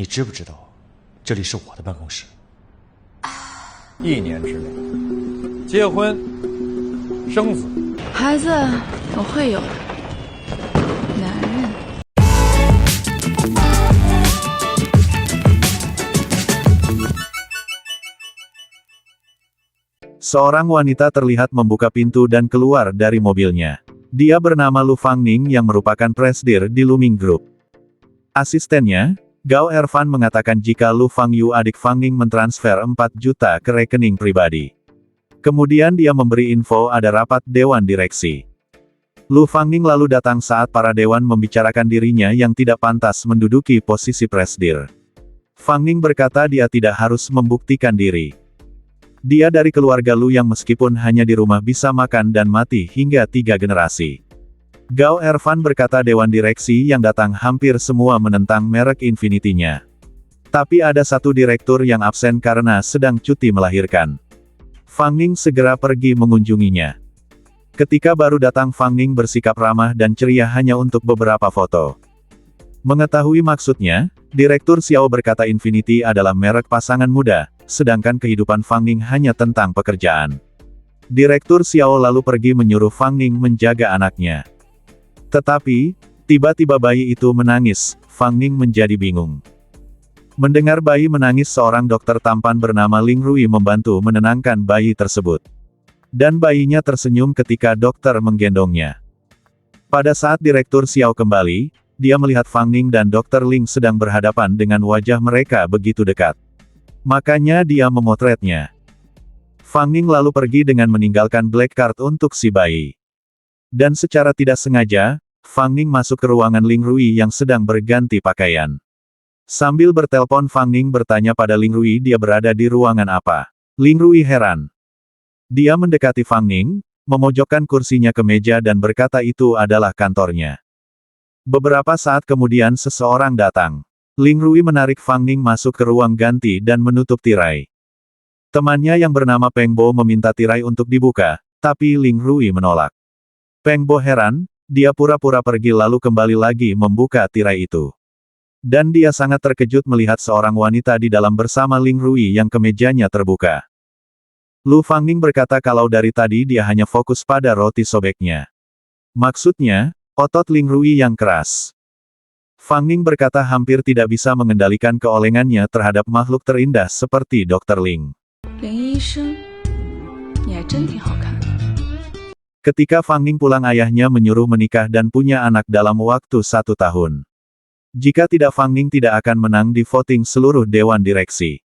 你知不知道，这里是我的办公室？ 1年之内，结婚、生子，孩子我会有的。男人， Seorang wanita terlihat membuka pintu dan keluar dari mobilnya. Dia bernama Lu Fangning yang merupakan presidir di Luming Group. Asistennya, Gao Ervan mengatakan jika Lu Fangyu adik Fangning mentransfer 4 juta ke rekening pribadi. Kemudian dia memberi info ada rapat dewan direksi. Lu Fangning lalu datang saat para dewan membicarakan dirinya yang tidak pantas menduduki posisi presidir. Fangning berkata dia tidak harus membuktikan diri. Dia dari keluarga Lu yang meskipun hanya di rumah bisa makan dan mati hingga 3 generasi. Gao Ervan berkata dewan direksi yang datang hampir semua menentang merek Infinity-nya. Tapi ada satu direktur yang absen karena sedang cuti melahirkan. Fangning segera pergi mengunjunginya. Ketika baru datang Fangning bersikap ramah dan ceria hanya untuk beberapa foto. Mengetahui maksudnya, Direktur Xiao berkata Infinity adalah merek pasangan muda, sedangkan kehidupan Fangning hanya tentang pekerjaan. Direktur Xiao lalu pergi menyuruh Fangning menjaga anaknya. Tetapi, tiba-tiba bayi itu menangis, Fangning menjadi bingung. Mendengar bayi menangis seorang dokter tampan bernama Ling Rui membantu menenangkan bayi tersebut. Dan bayinya tersenyum ketika dokter menggendongnya. Pada saat Direktur Xiao kembali, dia melihat Fangning dan Dokter Ling sedang berhadapan dengan wajah mereka begitu dekat. Makanya dia memotretnya. Fangning lalu pergi dengan meninggalkan black card untuk si bayi. Dan secara tidak sengaja, Fangning masuk ke ruangan Ling Rui yang sedang berganti pakaian. Sambil bertelpon Fangning bertanya pada Ling Rui dia berada di ruangan apa. Ling Rui heran. Dia mendekati Fangning, memojokkan kursinya ke meja dan berkata itu adalah kantornya. Beberapa saat kemudian seseorang datang. Ling Rui menarik Fangning masuk ke ruang ganti dan menutup tirai. Temannya yang bernama Peng Bo meminta tirai untuk dibuka, tapi Ling Rui menolak. Peng Bo heran, dia pura-pura pergi lalu kembali lagi membuka tirai itu. Dan dia sangat terkejut melihat seorang wanita di dalam bersama Ling Rui yang kemejanya terbuka. Lu Fangning berkata kalau dari tadi dia hanya fokus pada roti sobeknya. Maksudnya, otot Ling Rui yang keras. Fangning berkata hampir tidak bisa mengendalikan keolengannya terhadap makhluk terindah seperti Dr. Ling. 林医生，你还真挺好看。 Ketika Fangning pulang ayahnya menyuruh menikah dan punya anak dalam waktu 1 tahun. Jika tidak Fangning tidak akan menang di voting seluruh dewan direksi.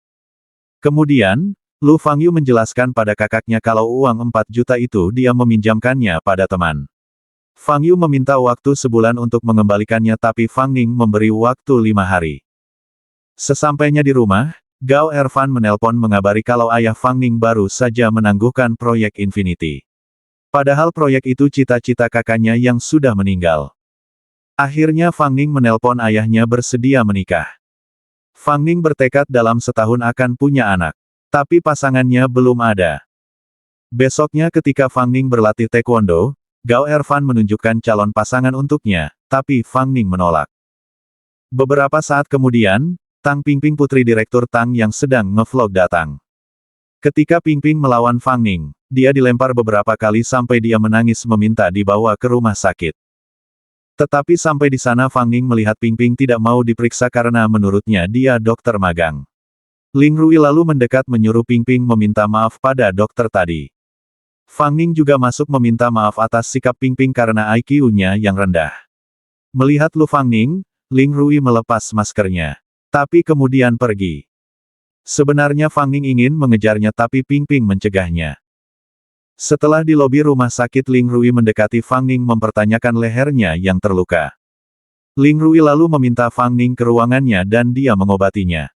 Kemudian, Lu Fangyu menjelaskan pada kakaknya kalau uang 4 juta itu dia meminjamkannya pada teman. Fangyu meminta waktu sebulan untuk mengembalikannya tapi Fangning memberi waktu 5 hari. Sesampainya di rumah, Gao Ervan menelpon mengabari kalau ayah Fangning baru saja menangguhkan proyek Infinity. Padahal proyek itu cita-cita kakaknya yang sudah meninggal. Akhirnya Fangning menelpon ayahnya bersedia menikah. Fangning bertekad dalam setahun akan punya anak. Tapi pasangannya belum ada. Besoknya ketika Fangning berlatih taekwondo, Gao Ervan menunjukkan calon pasangan untuknya, tapi Fangning menolak. Beberapa saat kemudian, Tang Pingping putri direktur Tang yang sedang ngevlog datang. Ketika Pingping melawan Fangning, dia dilempar beberapa kali sampai dia menangis meminta dibawa ke rumah sakit. Tetapi sampai di sana Fangning melihat Pingping tidak mau diperiksa karena menurutnya dia dokter magang. Ling Rui lalu mendekat menyuruh Pingping meminta maaf pada dokter tadi. Fangning juga masuk meminta maaf atas sikap Pingping karena IQ-nya yang rendah. Melihat Lu Fangning, Ling Rui melepas maskernya. Tapi kemudian pergi. Sebenarnya Fangning ingin mengejarnya tapi Pingping mencegahnya. Setelah di lobi rumah sakit Ling Rui mendekati Fangning mempertanyakan lehernya yang terluka. Ling Rui lalu meminta Fangning ke ruangannya dan dia mengobatinya.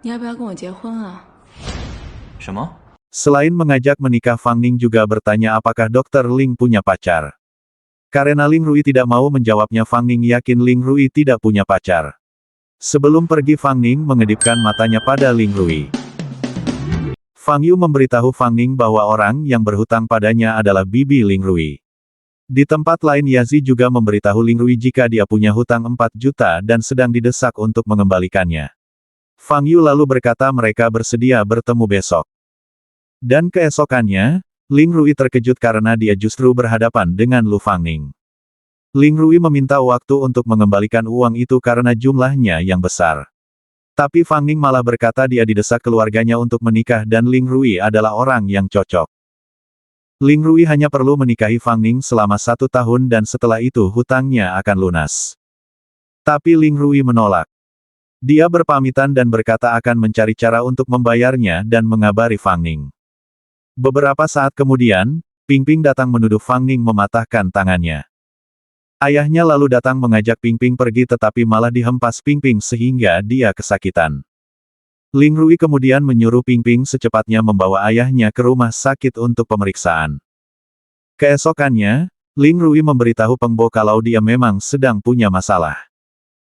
你要不要跟我结婚啊？ 什么？ Selain mengajak menikah Fangning juga bertanya apakah Dr. Ling punya pacar. Karena Ling Rui tidak mau menjawabnya Fangning yakin Ling Rui tidak punya pacar. Sebelum pergi Fangning mengedipkan matanya pada Ling Rui. Fangyu memberitahu Fangning bahwa orang yang berhutang padanya adalah bibi Ling Rui. Di tempat lain Yazi juga memberitahu Ling Rui jika dia punya hutang 4 juta dan sedang didesak untuk mengembalikannya. Fang Yu lalu berkata mereka bersedia bertemu besok. Dan keesokannya, Ling Rui terkejut karena dia justru berhadapan dengan Lu Fangning. Ling Rui meminta waktu untuk mengembalikan uang itu karena jumlahnya yang besar. Tapi Fang Ning malah berkata dia didesak keluarganya untuk menikah dan Ling Rui adalah orang yang cocok. Ling Rui hanya perlu menikahi Fang Ning selama 1 tahun dan setelah itu hutangnya akan lunas. Tapi Ling Rui menolak. Dia berpamitan dan berkata akan mencari cara untuk membayarnya dan mengabari Fang Ning. Beberapa saat kemudian, Ping Ping datang menuduh Fang Ning mematahkan tangannya. Ayahnya lalu datang mengajak Ping Ping pergi tetapi malah dihempas Ping Ping sehingga dia kesakitan. Ling Rui kemudian menyuruh Ping Ping secepatnya membawa ayahnya ke rumah sakit untuk pemeriksaan. Keesokannya, Ling Rui memberitahu Peng Bo kalau dia memang sedang punya masalah.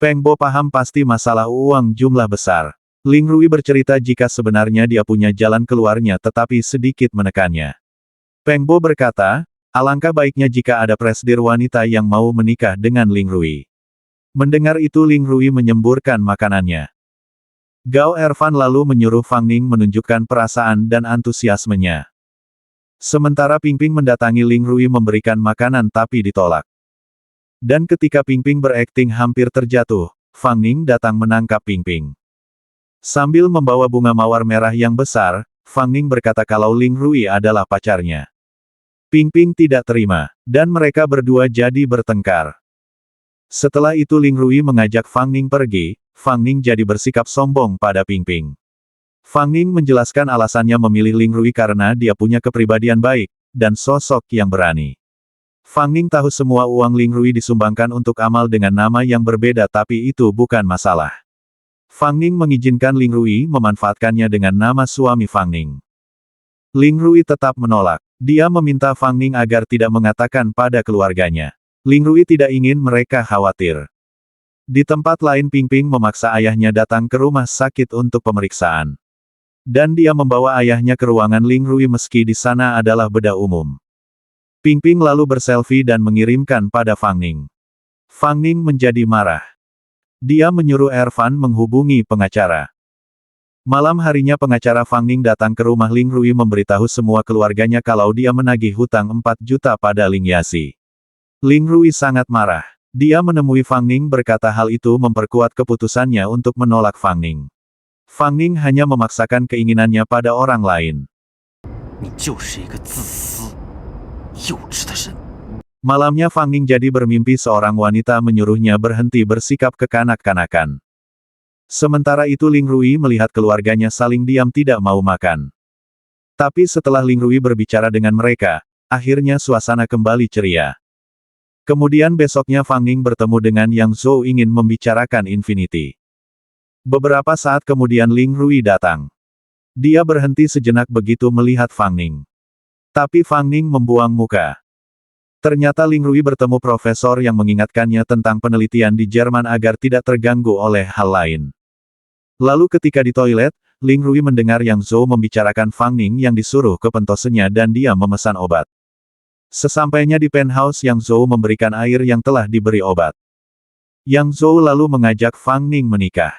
Peng Bo paham pasti masalah uang jumlah besar. Ling Rui bercerita jika sebenarnya dia punya jalan keluarnya tetapi sedikit menekannya. Peng Bo berkata, alangkah baiknya jika ada presidir wanita yang mau menikah dengan Ling Rui. Mendengar itu Ling Rui menyemburkan makanannya. Gao Erfan lalu menyuruh Fang Ning menunjukkan perasaan dan antusiasmenya. Sementara Ping Ping mendatangi Ling Rui memberikan makanan tapi ditolak. Dan ketika Ping Ping berakting hampir terjatuh, Fang Ning datang menangkap Ping Ping. Sambil membawa bunga mawar merah yang besar, Fang Ning berkata kalau Ling Rui adalah pacarnya. Ping Ping tidak terima, dan mereka berdua jadi bertengkar. Setelah itu Ling Rui mengajak Fang Ning pergi, Fang Ning jadi bersikap sombong pada Ping Ping. Fang Ning menjelaskan alasannya memilih Ling Rui karena dia punya kepribadian baik, dan sosok yang berani. Fang Ning tahu semua uang Ling Rui disumbangkan untuk amal dengan nama yang berbeda tapi itu bukan masalah. Fang Ning mengizinkan Ling Rui memanfaatkannya dengan nama suami Fang Ning. Ling Rui tetap menolak. Dia meminta Fang Ning agar tidak mengatakan pada keluarganya. Ling Rui tidak ingin mereka khawatir. Di tempat lain Ping Ping memaksa ayahnya datang ke rumah sakit untuk pemeriksaan. Dan dia membawa ayahnya ke ruangan Ling Rui meski di sana adalah bedah umum. Ping Ping lalu berselfie dan mengirimkan pada Fang Ning. Fang Ning menjadi marah. Dia menyuruh Erfan menghubungi pengacara. Malam harinya pengacara Fang Ning datang ke rumah Ling Rui memberitahu semua keluarganya kalau dia menagih hutang 4 juta pada Ling Yasi. Ling Rui sangat marah. Dia menemui Fang Ning berkata hal itu memperkuat keputusannya untuk menolak Fang Ning. Fang Ning hanya memaksakan keinginannya pada orang lain. Malamnya Fang Ning jadi bermimpi seorang wanita menyuruhnya berhenti bersikap kekanak-kanakan. Sementara itu Ling Rui melihat keluarganya saling diam tidak mau makan. Tapi setelah Ling Rui berbicara dengan mereka, akhirnya suasana kembali ceria. Kemudian besoknya Fang Ning bertemu dengan Yang Zhou ingin membicarakan Infinity. Beberapa saat kemudian Ling Rui datang. Dia berhenti sejenak begitu melihat Fang Ning. Tapi Fang Ning membuang muka. Ternyata Ling Rui bertemu profesor yang mengingatkannya tentang penelitian di Jerman agar tidak terganggu oleh hal lain. Lalu ketika di toilet, Ling Rui mendengar Yang Zhou membicarakan Fang Ning yang disuruh ke pentosenya dan dia memesan obat. Sesampainya di penthouse Yang Zhou memberikan air yang telah diberi obat. Yang Zhou lalu mengajak Fang Ning menikah.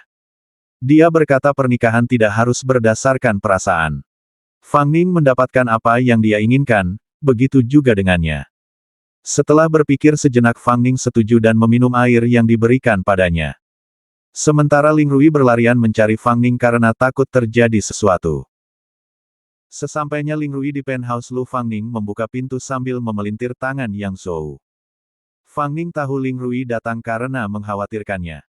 Dia berkata pernikahan tidak harus berdasarkan perasaan. Fang Ning mendapatkan apa yang dia inginkan, begitu juga dengannya. Setelah berpikir sejenak Fang Ning setuju dan meminum air yang diberikan padanya. Sementara Ling Rui berlarian mencari Fang Ning karena takut terjadi sesuatu. Sesampainya Ling Rui di penthouse Lu Fangning membuka pintu sambil memelintir tangan Yang Zhou. Fangning tahu Ling Rui datang karena mengkhawatirkannya.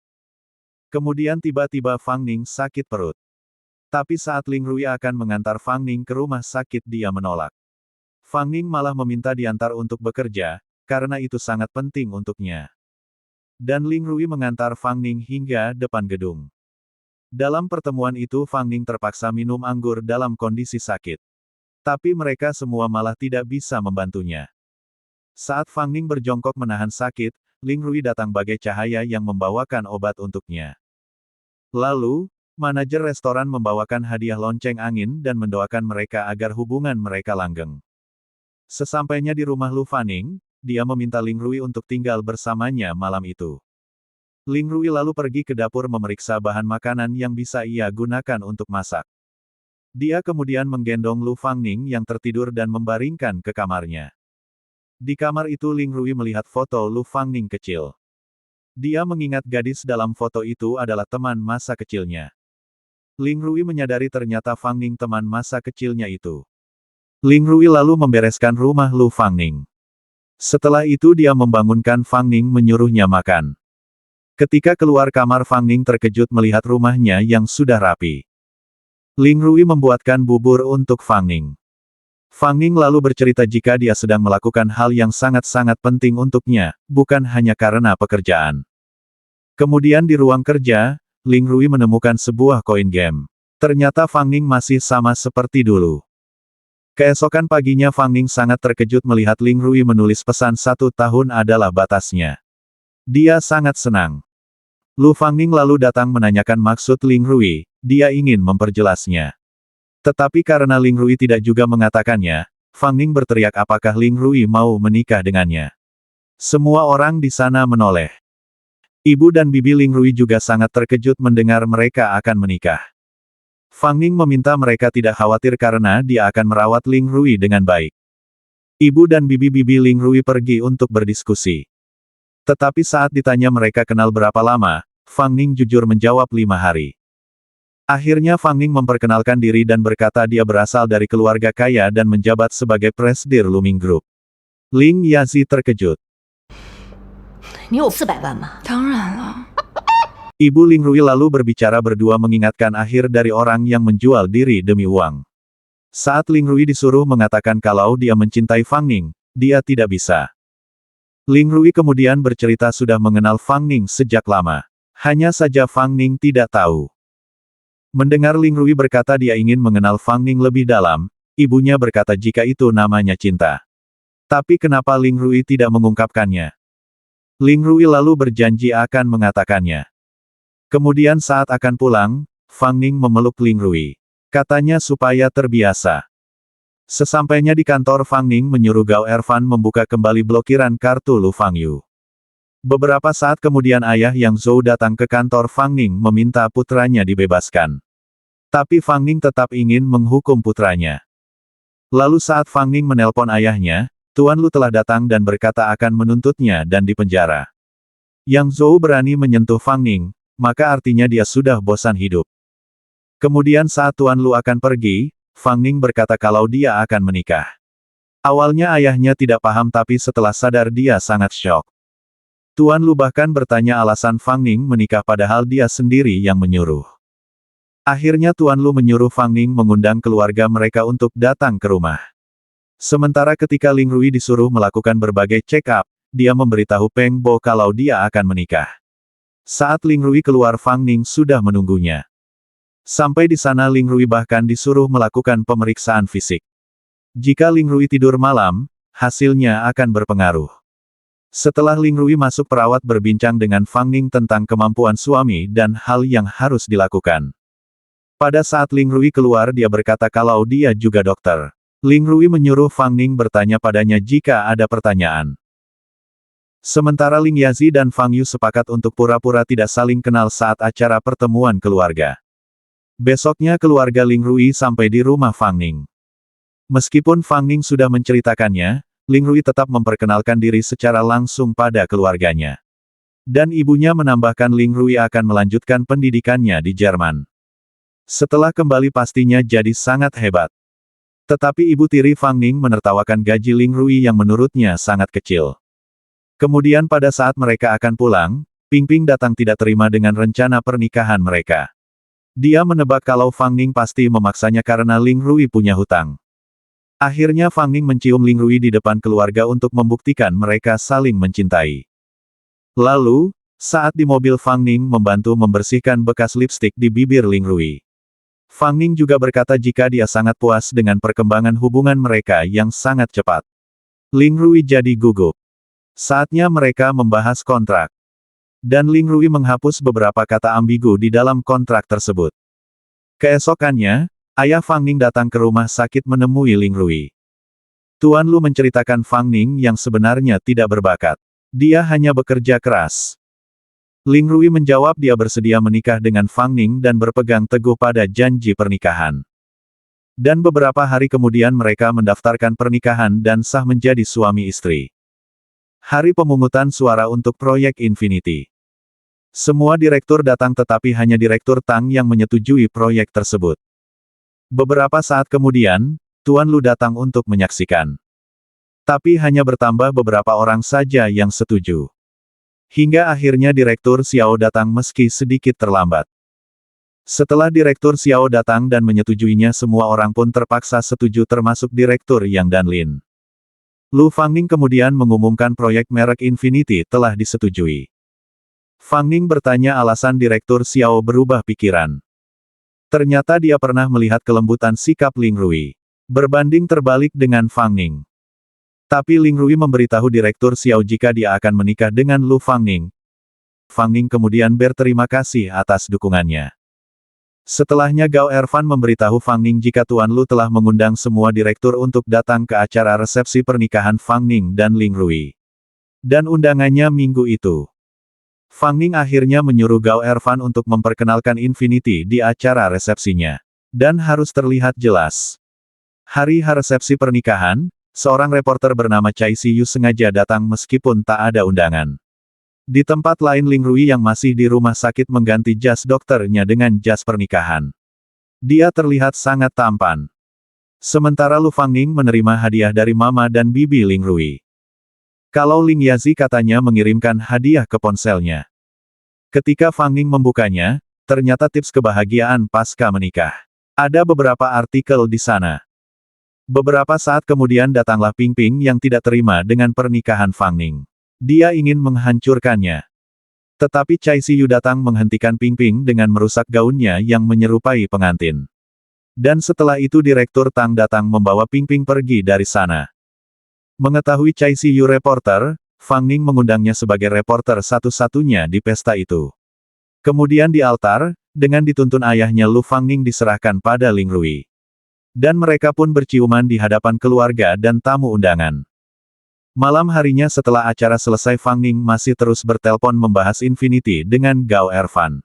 Kemudian tiba-tiba Fangning sakit perut. Tapi saat Ling Rui akan mengantar Fangning ke rumah sakit dia menolak. Fangning malah meminta diantar untuk bekerja, karena itu sangat penting untuknya. Dan Ling Rui mengantar Fangning hingga depan gedung. Dalam pertemuan itu Fangning terpaksa minum anggur dalam kondisi sakit. Tapi mereka semua malah tidak bisa membantunya. Saat Fangning berjongkok menahan sakit, Ling Rui datang bagai cahaya yang membawakan obat untuknya. Lalu, manajer restoran membawakan hadiah lonceng angin dan mendoakan mereka agar hubungan mereka langgeng. Sesampainya di rumah Lu Fanning, dia meminta Ling Rui untuk tinggal bersamanya malam itu. Ling Rui lalu pergi ke dapur memeriksa bahan makanan yang bisa ia gunakan untuk masak. Dia kemudian menggendong Lu Fangning yang tertidur dan membaringkan ke kamarnya. Di kamar itu Ling Rui melihat foto Lu Fangning kecil. Dia mengingat gadis dalam foto itu adalah teman masa kecilnya. Ling Rui menyadari ternyata Fangning teman masa kecilnya itu. Ling Rui lalu membereskan rumah Lu Fangning. Setelah itu dia membangunkan Fangning menyuruhnya makan. Ketika keluar kamar Fangning terkejut melihat rumahnya yang sudah rapi. Ling Rui membuatkan bubur untuk Fangning. Fangning lalu bercerita jika dia sedang melakukan hal yang sangat-sangat penting untuknya, bukan hanya karena pekerjaan. Kemudian di ruang kerja, Ling Rui menemukan sebuah koin game. Ternyata Fangning masih sama seperti dulu. Keesokan paginya Fangning sangat terkejut melihat Ling Rui menulis pesan 1 tahun adalah batasnya. Dia sangat senang. Lu Fangning lalu datang menanyakan maksud Ling Rui, dia ingin memperjelasnya. Tetapi karena Ling Rui tidak juga mengatakannya, Fangning berteriak apakah Ling Rui mau menikah dengannya. Semua orang di sana menoleh. Ibu dan bibi Ling Rui juga sangat terkejut mendengar mereka akan menikah. Fangning meminta mereka tidak khawatir karena dia akan merawat Ling Rui dengan baik. Ibu dan bibi-bibi Ling Rui pergi untuk berdiskusi. Tetapi saat ditanya mereka kenal berapa lama, Fangning jujur menjawab 5 hari. Akhirnya Fangning memperkenalkan diri dan berkata dia berasal dari keluarga kaya dan menjabat sebagai presidir Luming Group. Ling Yazi terkejut. 你有400万吗？ 当然了， Ibu Ling Rui lalu berbicara berdua mengingatkan akhir dari orang yang menjual diri demi uang. Saat Ling Rui disuruh mengatakan kalau dia mencintai Fangning, dia tidak bisa. Ling Rui kemudian bercerita sudah mengenal Fangning sejak lama. Hanya saja Fangning tidak tahu. Mendengar Ling Rui berkata dia ingin mengenal Fangning lebih dalam, ibunya berkata jika itu namanya cinta. Tapi kenapa Ling Rui tidak mengungkapkannya? Ling Rui lalu berjanji akan mengatakannya. Kemudian saat akan pulang, Fangning memeluk Ling Rui. Katanya supaya terbiasa. Sesampainya di kantor Fangning menyuruh Gao Erfan membuka kembali blokiran kartu Lu Fangyu. Beberapa saat kemudian ayah Yang Zhou datang ke kantor Fangning meminta putranya dibebaskan. Tapi Fangning tetap ingin menghukum putranya. Lalu saat Fangning menelpon ayahnya, Tuan Lu telah datang dan berkata akan menuntutnya dan dipenjara. Yang Zhou berani menyentuh Fangning, maka artinya dia sudah bosan hidup. Kemudian saat Tuan Lu akan pergi, Fangning berkata kalau dia akan menikah. Awalnya ayahnya tidak paham tapi setelah sadar dia sangat syok. Tuan Lu bahkan bertanya alasan Fangning menikah padahal dia sendiri yang menyuruh. Akhirnya Tuan Lu menyuruh Fangning mengundang keluarga mereka untuk datang ke rumah. Sementara ketika Ling Rui disuruh melakukan berbagai check-up, dia memberitahu Peng Bo kalau dia akan menikah. Saat Ling Rui keluar Fangning sudah menunggunya. Sampai di sana Ling Rui bahkan disuruh melakukan pemeriksaan fisik. Jika Ling Rui tidur malam, hasilnya akan berpengaruh. Setelah Ling Rui masuk perawat berbincang dengan Fangning tentang kemampuan suami dan hal yang harus dilakukan. Pada saat Ling Rui keluar dia berkata kalau dia juga dokter. Ling Rui menyuruh Fangning bertanya padanya jika ada pertanyaan. Sementara Ling Yazi dan Fang Yu sepakat untuk pura-pura tidak saling kenal saat acara pertemuan keluarga. Besoknya keluarga Ling Rui sampai di rumah Fangning. Meskipun Fangning sudah menceritakannya, Ling Rui tetap memperkenalkan diri secara langsung pada keluarganya. Dan ibunya menambahkan Ling Rui akan melanjutkan pendidikannya di Jerman. Setelah kembali pastinya jadi sangat hebat. Tetapi ibu tiri Fangning menertawakan gaji Ling Rui yang menurutnya sangat kecil. Kemudian pada saat mereka akan pulang, Ping Ping datang tidak terima dengan rencana pernikahan mereka. Dia menebak kalau Fangning pasti memaksanya karena Ling Rui punya hutang. Akhirnya Fangning mencium Ling Rui di depan keluarga untuk membuktikan mereka saling mencintai. Lalu, saat di mobil Fangning membantu membersihkan bekas lipstik di bibir Ling Rui. Fangning juga berkata jika dia sangat puas dengan perkembangan hubungan mereka yang sangat cepat. Ling Rui jadi gugup. Saatnya mereka membahas kontrak. Dan Ling Rui menghapus beberapa kata ambigu di dalam kontrak tersebut. Keesokannya, ayah Fangning datang ke rumah sakit menemui Ling Rui. Tuan Lu menceritakan Fang Ning yang sebenarnya tidak berbakat. Dia hanya bekerja keras. Ling Rui menjawab dia bersedia menikah dengan Fang Ning dan berpegang teguh pada janji pernikahan. Dan beberapa hari kemudian mereka mendaftarkan pernikahan dan sah menjadi suami istri. Hari pemungutan suara untuk proyek Infinity. Semua direktur datang tetapi hanya Direktur Tang yang menyetujui proyek tersebut. Beberapa saat kemudian, Tuan Lu datang untuk menyaksikan. Tapi hanya bertambah beberapa orang saja yang setuju. Hingga akhirnya Direktur Xiao datang meski sedikit terlambat. Setelah Direktur Xiao datang dan menyetujuinya, semua orang pun terpaksa setuju termasuk Direktur Yang dan Lin. Lu Fangning kemudian mengumumkan proyek merek Infinity telah disetujui. Fangning bertanya alasan Direktur Xiao berubah pikiran. Ternyata dia pernah melihat kelembutan sikap Ling Rui. Berbanding terbalik dengan Fang Ning. Tapi Ling Rui memberitahu Direktur Xiao jika dia akan menikah dengan Lu Fangning. Fang Ning kemudian berterima kasih atas dukungannya. Setelahnya Gao Erfan memberitahu Fang Ning jika Tuan Lu telah mengundang semua direktur untuk datang ke acara resepsi pernikahan Fang Ning dan Ling Rui. Dan undangannya minggu itu. Fang Ning akhirnya menyuruh Gao Erfan untuk memperkenalkan Infinity di acara resepsinya. Dan harus terlihat jelas. Hari resepsi pernikahan, seorang reporter bernama Chai Siyu sengaja datang meskipun tak ada undangan. Di tempat lain Ling Rui yang masih di rumah sakit mengganti jas dokternya dengan jas pernikahan. Dia terlihat sangat tampan. Sementara Lu Fangning menerima hadiah dari mama dan bibi Ling Rui. Kalau Ling Yazi katanya mengirimkan hadiah ke ponselnya. Ketika Fangning membukanya, ternyata tips kebahagiaan pasca menikah. Ada beberapa artikel di sana. Beberapa saat kemudian datanglah Ping Ping yang tidak terima dengan pernikahan Fang Ning. Dia ingin menghancurkannya. Tetapi Chai Siyu datang menghentikan Ping Ping dengan merusak gaunnya yang menyerupai pengantin. Dan setelah itu Direktur Tang datang membawa Ping Ping pergi dari sana. Mengetahui Chai Siyu reporter, Fang Ning mengundangnya sebagai reporter satu-satunya di pesta itu. Kemudian di altar, dengan dituntun ayahnya Lu Fangning diserahkan pada Ling Rui. Dan mereka pun berciuman di hadapan keluarga dan tamu undangan. Malam harinya setelah acara selesai Fang Ning masih terus bertelpon membahas Infinity dengan Gao Erfan.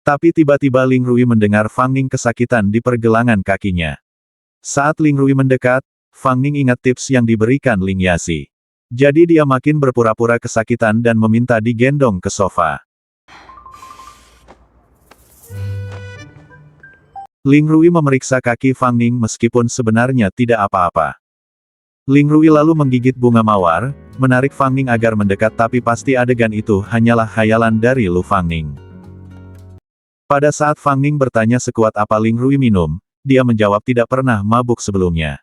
Tapi tiba-tiba Ling Rui mendengar Fang Ning kesakitan di pergelangan kakinya. Saat Ling Rui mendekat, Fang Ning ingat tips yang diberikan Ling Yazi. Jadi dia makin berpura-pura kesakitan dan meminta digendong ke sofa. Ling Rui memeriksa kaki Fang Ning meskipun sebenarnya tidak apa-apa. Ling Rui lalu menggigit bunga mawar, menarik Fang Ning agar mendekat tapi pasti adegan itu hanyalah khayalan dari Lu Fangning. Pada saat Fang Ning bertanya sekuat apa Ling Rui minum, dia menjawab tidak pernah mabuk sebelumnya.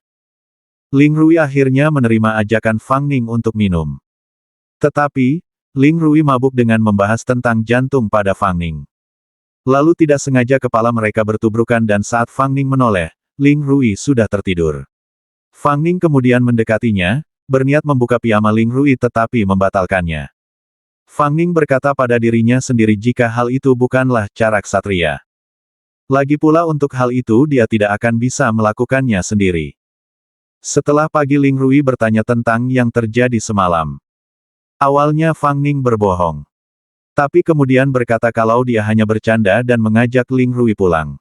Ling Rui akhirnya menerima ajakan Fang Ning untuk minum. Tetapi, Ling Rui mabuk dengan membahas tentang jantung pada Fang Ning. Lalu tidak sengaja kepala mereka bertubrukan dan saat Fang Ning menoleh, Ling Rui sudah tertidur. Fang Ning kemudian mendekatinya, berniat membuka piyama Ling Rui tetapi membatalkannya. Fang Ning berkata pada dirinya sendiri jika hal itu bukanlah cara ksatria. Lagi pula untuk hal itu dia tidak akan bisa melakukannya sendiri. Setelah pagi Ling Rui bertanya tentang yang terjadi semalam. Awalnya Fang Ning berbohong. Tapi kemudian berkata kalau dia hanya bercanda dan mengajak Ling Rui pulang.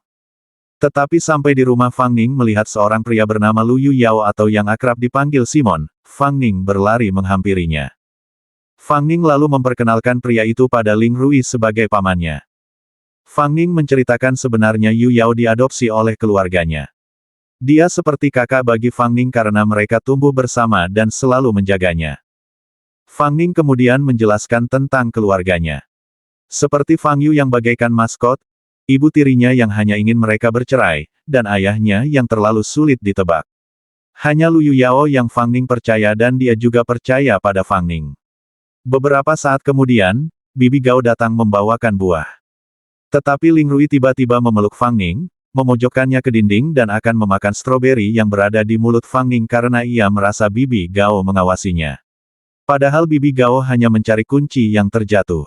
Tetapi sampai di rumah Fang Ning melihat seorang pria bernama Lu Yu Yao atau yang akrab dipanggil Simon, Fang Ning berlari menghampirinya. Fang Ning lalu memperkenalkan pria itu pada Ling Rui sebagai pamannya. Fang Ning menceritakan sebenarnya Yu Yao diadopsi oleh keluarganya. Dia seperti kakak bagi Fang Ning karena mereka tumbuh bersama dan selalu menjaganya. Fang Ning kemudian menjelaskan tentang keluarganya. Seperti Fang Yu yang bagaikan maskot, ibu tirinya yang hanya ingin mereka bercerai, dan ayahnya yang terlalu sulit ditebak. Hanya Lu Yu Yao yang Fang Ning percaya dan dia juga percaya pada Fang Ning. Beberapa saat kemudian, Bibi Gao datang membawakan buah. Tetapi Ling Rui tiba-tiba memeluk Fang Ning, memojokkannya ke dinding dan akan memakan stroberi yang berada di mulut Fang Ning karena ia merasa Bibi Gao mengawasinya. Padahal Bibi Gao hanya mencari kunci yang terjatuh.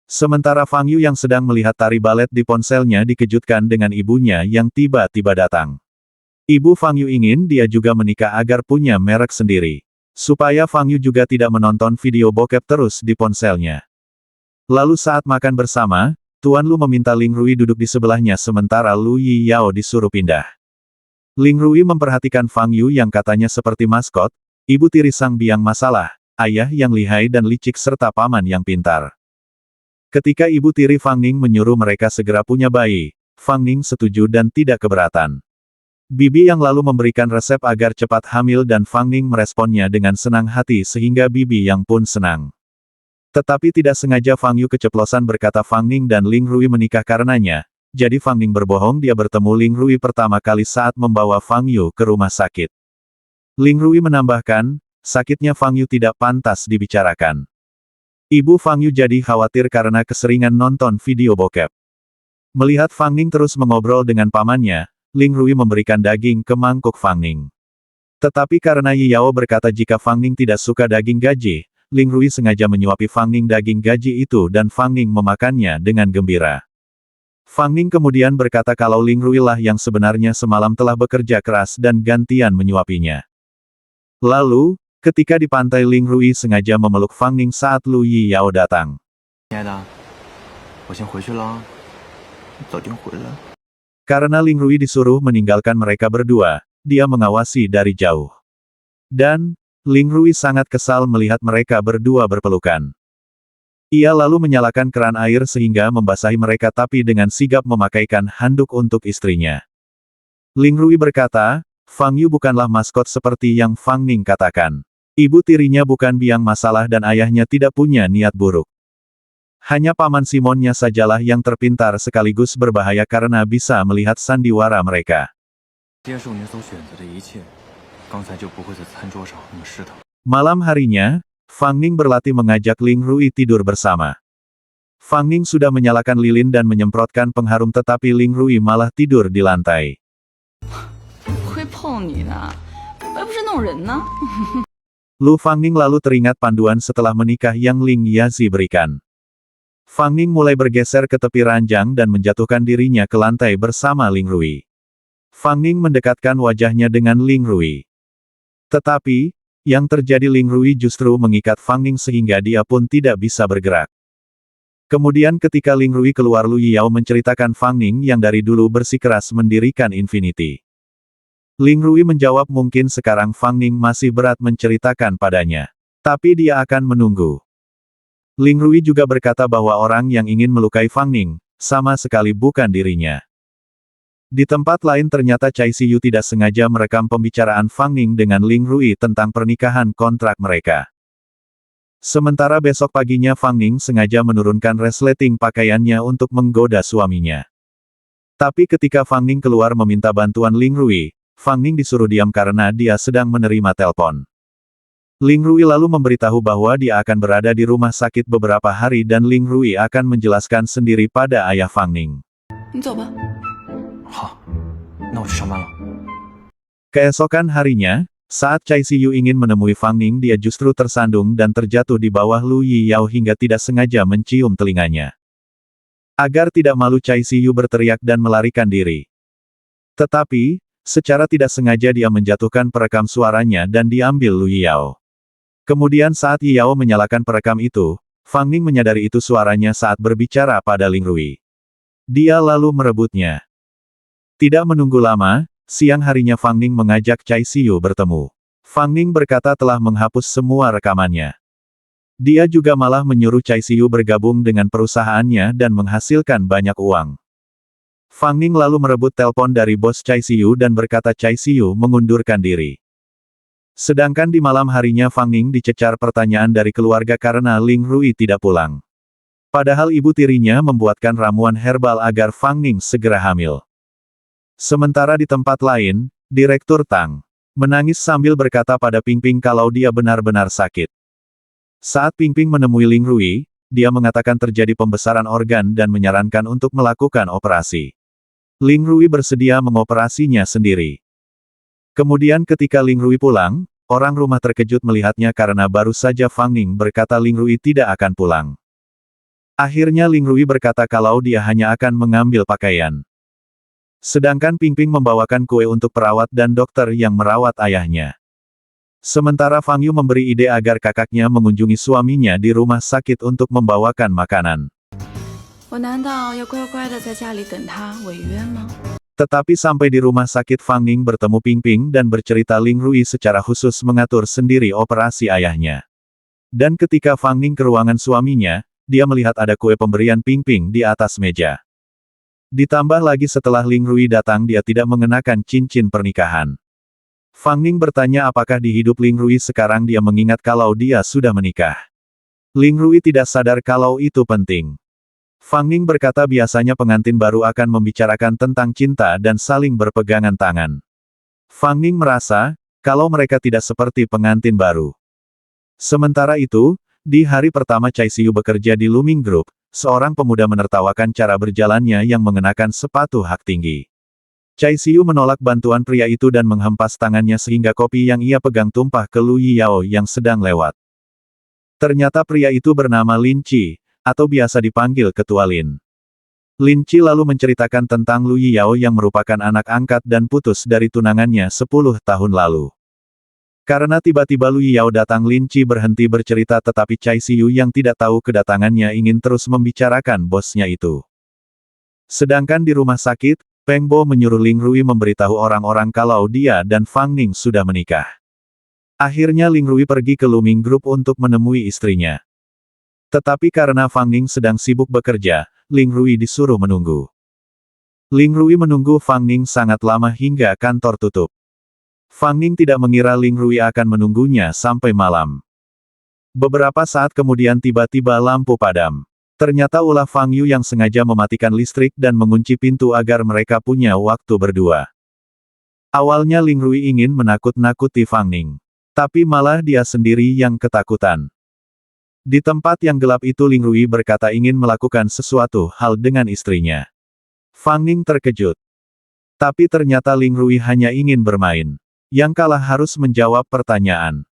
Sementara Fang Yu yang sedang melihat tari balet di ponselnya dikejutkan dengan ibunya yang tiba-tiba datang. Ibu Fang Yu ingin dia juga menikah agar punya merek sendiri. Supaya Fang Yu juga tidak menonton video bokep terus di ponselnya. Lalu saat makan bersama, Tuan Lu meminta Ling Rui duduk di sebelahnya sementara Lu Yiyao disuruh pindah. Ling Rui memperhatikan Fang Yu yang katanya seperti maskot, ibu tiri sang biang masalah, ayah yang lihai dan licik serta paman yang pintar. Ketika ibu tiri Fang Ning menyuruh mereka segera punya bayi, Fang Ning setuju dan tidak keberatan. Bibi yang lalu memberikan resep agar cepat hamil dan Fang Ning meresponnya dengan senang hati sehingga Bibi yang pun senang. Tetapi tidak sengaja Fang Yu keceplosan berkata Fang Ning dan Ling Rui menikah karenanya, jadi Fang Ning berbohong dia bertemu Ling Rui pertama kali saat membawa Fang Yu ke rumah sakit. Ling Rui menambahkan, sakitnya Fang Yu tidak pantas dibicarakan. Ibu Fang Yu jadi khawatir karena keseringan nonton video bokep. Melihat Fang Ning terus mengobrol dengan pamannya, Ling Rui memberikan daging ke mangkuk Fang Ning. Tetapi karena Yiyao berkata jika Fang Ning tidak suka daging gaji, Ling Rui sengaja menyuapi Fang Ning daging gaji itu dan Fang Ning memakannya dengan gembira. Fang Ning kemudian berkata kalau Ling Rui lah yang sebenarnya semalam telah bekerja keras dan gantian menyuapinya. Lalu, ketika di pantai Ling Rui sengaja memeluk Fang Ning saat Lu Yiyao datang. 亲爱的，我先回去了，早点回来。 Karena Ling Rui disuruh meninggalkan mereka berdua, dia mengawasi dari jauh. Dan, Ling Rui sangat kesal melihat mereka berdua berpelukan. Ia lalu menyalakan keran air sehingga membasahi mereka tapi dengan sigap memakaikan handuk untuk istrinya. Ling Rui berkata, Fang Yu bukanlah maskot seperti yang Fang Ning katakan. Ibu tirinya bukan biang masalah dan ayahnya tidak punya niat buruk. Hanya paman Simonnya sajalah yang terpintar sekaligus berbahaya karena bisa melihat sandiwara mereka. 接受你所选择的一切，刚才就不会在餐桌上那么湿腾。 Malam harinya, Fang Ning berlatih mengajak Ling Rui tidur bersama. Fang Ning sudah menyalakan lilin dan menyemprotkan pengharum tetapi Ling Rui malah tidur di lantai. 会碰你的，我又不是那种人呢。 Lu Fangning lalu teringat panduan setelah menikah yang Ling Yazi berikan. Fangning mulai bergeser ke tepi ranjang dan menjatuhkan dirinya ke lantai bersama Ling Rui. Fangning mendekatkan wajahnya dengan Ling Rui. Tetapi, yang terjadi Ling Rui justru mengikat Fangning sehingga dia pun tidak bisa bergerak. Kemudian ketika Ling Rui keluar Lu Yiyao menceritakan Fangning yang dari dulu bersikeras mendirikan Infinity. Ling Rui menjawab mungkin sekarang Fangning masih berat menceritakan padanya. Tapi dia akan menunggu. Ling Rui juga berkata bahwa orang yang ingin melukai Fang Ning, sama sekali bukan dirinya. Di tempat lain ternyata Cai Siyu tidak sengaja merekam pembicaraan Fang Ning dengan Ling Rui tentang pernikahan kontrak mereka. Sementara besok paginya Fang Ning sengaja menurunkan resleting pakaiannya untuk menggoda suaminya. Tapi ketika Fang Ning keluar meminta bantuan Ling Rui, Fang Ning disuruh diam karena dia sedang menerima telepon. Ling Rui lalu memberitahu bahwa dia akan berada di rumah sakit beberapa hari dan Ling Rui akan menjelaskan sendiri pada ayah Fang Ning. 你走吧。好，那我去上班了。 Keesokan harinya, saat Cai Siyu ingin menemui Fang Ning dia justru tersandung dan terjatuh di bawah Lu Yiyao hingga tidak sengaja mencium telinganya. Agar tidak malu Cai Siyu berteriak dan melarikan diri. Tetapi, secara tidak sengaja dia menjatuhkan perekam suaranya dan diambil Lu Yiyao. Kemudian saat Yiyao menyalakan perekam itu, Fang Ning menyadari itu suaranya saat berbicara pada Ling Rui. Dia lalu merebutnya. Tidak menunggu lama, siang harinya Fang Ning mengajak Cai Siyu bertemu. Fang Ning berkata telah menghapus semua rekamannya. Dia juga malah menyuruh Cai Siyu bergabung dengan perusahaannya dan menghasilkan banyak uang. Fang Ning lalu merebut telepon dari bos Cai Siyu dan berkata Cai Siyu mengundurkan diri. Sedangkan di malam harinya Fang Ning dicecar pertanyaan dari keluarga karena Ling Rui tidak pulang. Padahal ibu tirinya membuatkan ramuan herbal agar Fang Ning segera hamil. Sementara di tempat lain, Direktur Tang menangis sambil berkata pada Ping Ping kalau dia benar-benar sakit. Saat Ping Ping menemui Ling Rui, dia mengatakan terjadi pembesaran organ dan menyarankan untuk melakukan operasi. Ling Rui bersedia mengoperasinya sendiri. Kemudian ketika Ling Rui pulang, orang rumah terkejut melihatnya karena baru saja Fang Ning berkata Ling Rui tidak akan pulang. Akhirnya Ling Rui berkata kalau dia hanya akan mengambil pakaian. Sedangkan Pingping membawakan kue untuk perawat dan dokter yang merawat ayahnya. Sementara Fang Yu memberi ide agar kakaknya mengunjungi suaminya di rumah sakit untuk membawakan makanan. 我难道要乖乖的在家里等他违约吗？ Tetapi sampai di rumah sakit Fang Ning bertemu Pingping dan bercerita Ling Rui secara khusus mengatur sendiri operasi ayahnya. Dan ketika Fang Ning ke ruangan suaminya, dia melihat ada kue pemberian Pingping di atas meja. Ditambah lagi setelah Ling Rui datang dia tidak mengenakan cincin pernikahan. Fang Ning bertanya apakah di hidup Ling Rui sekarang dia mengingat kalau dia sudah menikah. Ling Rui tidak sadar kalau itu penting. Fang Ning berkata biasanya pengantin baru akan membicarakan tentang cinta dan saling berpegangan tangan. Fang Ning merasa, kalau mereka tidak seperti pengantin baru. Sementara itu, di hari pertama Chai Siyu bekerja di Luming Group, seorang pemuda menertawakan cara berjalannya yang mengenakan sepatu hak tinggi. Chai Siyu menolak bantuan pria itu dan menghempas tangannya sehingga kopi yang ia pegang tumpah ke Lu Yiyao yang sedang lewat. Ternyata pria itu bernama Lin Qi, atau biasa dipanggil Ketua Lin. Lin Qi lalu menceritakan tentang Lu Yiyao yang merupakan anak angkat dan putus dari tunangannya 10 tahun lalu. Karena tiba-tiba Lu Yiyao datang Lin Qi berhenti bercerita tetapi Chai Siyu yang tidak tahu kedatangannya ingin terus membicarakan bosnya itu. Sedangkan di rumah sakit, Peng Bo menyuruh Ling Rui memberitahu orang-orang kalau dia dan Fang Ning sudah menikah. Akhirnya Ling Rui pergi ke Luming Group untuk menemui istrinya. Tetapi karena Fang Ning sedang sibuk bekerja, Ling Rui disuruh menunggu. Ling Rui menunggu Fang Ning sangat lama hingga kantor tutup. Fang Ning tidak mengira Ling Rui akan menunggunya sampai malam. Beberapa saat kemudian tiba-tiba lampu padam. Ternyata ulah Fang Yu yang sengaja mematikan listrik dan mengunci pintu agar mereka punya waktu berdua. Awalnya Ling Rui ingin menakut-nakuti Fang Ning. Tapi malah dia sendiri yang ketakutan. Di tempat yang gelap itu Ling Rui berkata ingin melakukan sesuatu hal dengan istrinya. Fang Ning terkejut. Tapi ternyata Ling Rui hanya ingin bermain. Yang kalah harus menjawab pertanyaan.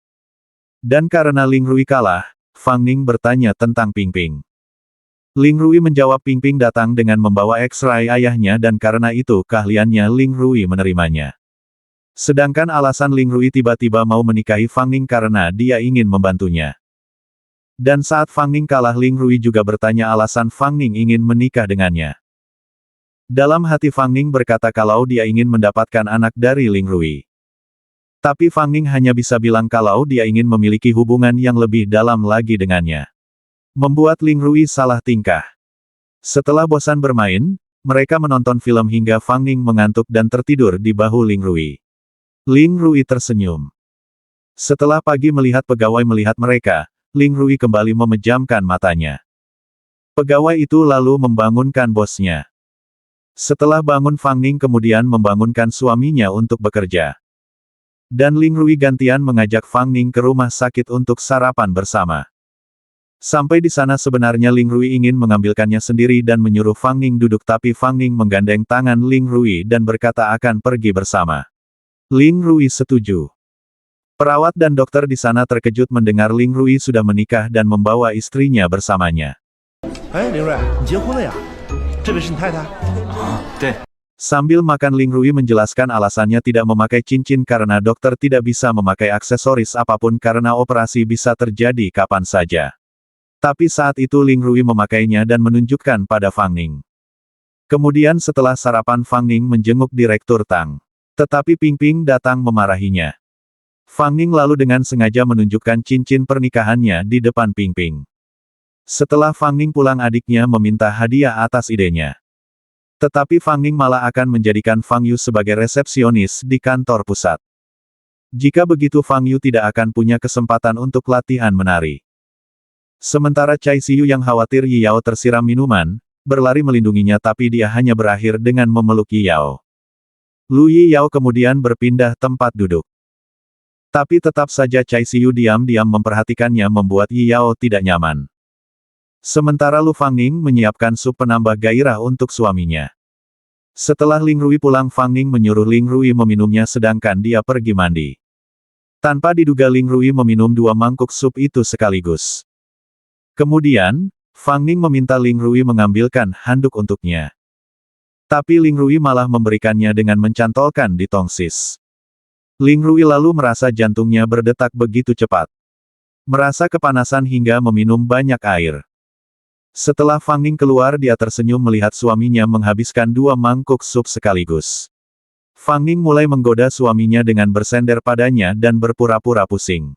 Dan karena Ling Rui kalah, Fang Ning bertanya tentang Pingping. Ling Rui menjawab Pingping datang dengan membawa X-ray ayahnya dan karena itu keahliannya Ling Rui menerimanya. Sedangkan alasan Ling Rui tiba-tiba mau menikahi Fang Ning karena dia ingin membantunya. Dan saat Fang Ning kalah Ling Rui juga bertanya alasan Fang Ning ingin menikah dengannya. Dalam hati Fang Ning berkata kalau dia ingin mendapatkan anak dari Ling Rui. Tapi Fang Ning hanya bisa bilang kalau dia ingin memiliki hubungan yang lebih dalam lagi dengannya. Membuat Ling Rui salah tingkah. Setelah bosan bermain, mereka menonton film hingga Fang Ning mengantuk dan tertidur di bahu Ling Rui. Ling Rui tersenyum. Setelah pagi melihat pegawai melihat mereka, Ling Rui kembali memejamkan matanya. Pegawai itu lalu membangunkan bosnya. Setelah bangun Fang Ning kemudian membangunkan suaminya untuk bekerja. Dan Ling Rui gantian mengajak Fang Ning ke rumah sakit untuk sarapan bersama. Sampai di sana sebenarnya Ling Rui ingin mengambilkannya sendiri dan menyuruh Fang Ning duduk tapi Fang Ning menggandeng tangan Ling Rui dan berkata akan pergi bersama. Ling Rui setuju. Perawat dan dokter di sana terkejut mendengar Ling Rui sudah menikah dan membawa istrinya bersamanya. Sambil makan Ling Rui menjelaskan alasannya tidak memakai cincin karena dokter tidak bisa memakai aksesoris apapun karena operasi bisa terjadi kapan saja. Tapi saat itu Ling Rui memakainya dan menunjukkan pada Fang Ning. Kemudian setelah sarapan Fang Ning menjenguk Direktur Tang. Tetapi Pingping datang memarahinya. Fang Ning lalu dengan sengaja menunjukkan cincin pernikahannya di depan Pingping. Setelah Fang Ning pulang adiknya meminta hadiah atas idenya. Tetapi Fang Ning malah akan menjadikan Fang Yu sebagai resepsionis di kantor pusat. Jika begitu Fang Yu tidak akan punya kesempatan untuk latihan menari. Sementara Chai Siyu yang khawatir Yiyao tersiram minuman, berlari melindunginya tapi dia hanya berakhir dengan memeluk Yiyao. Lu Yiyao kemudian berpindah tempat duduk. Tapi tetap saja Chai Siyu diam-diam memperhatikannya membuat Yiyao tidak nyaman. Sementara Lu Fangning menyiapkan sup penambah gairah untuk suaminya. Setelah Ling Rui pulang Fangning menyuruh Ling Rui meminumnya sedangkan dia pergi mandi. Tanpa diduga Ling Rui meminum 2 mangkuk sup itu sekaligus. Kemudian, Fangning meminta Ling Rui mengambilkan handuk untuknya. Tapi Ling Rui malah memberikannya dengan mencantolkan di tongsis. Ling Rui lalu merasa jantungnya berdetak begitu cepat. Merasa kepanasan hingga meminum banyak air. Setelah Fang Ning keluar, dia tersenyum melihat suaminya menghabiskan 2 mangkuk sup sekaligus. Fang Ning mulai menggoda suaminya dengan bersender padanya dan berpura-pura pusing.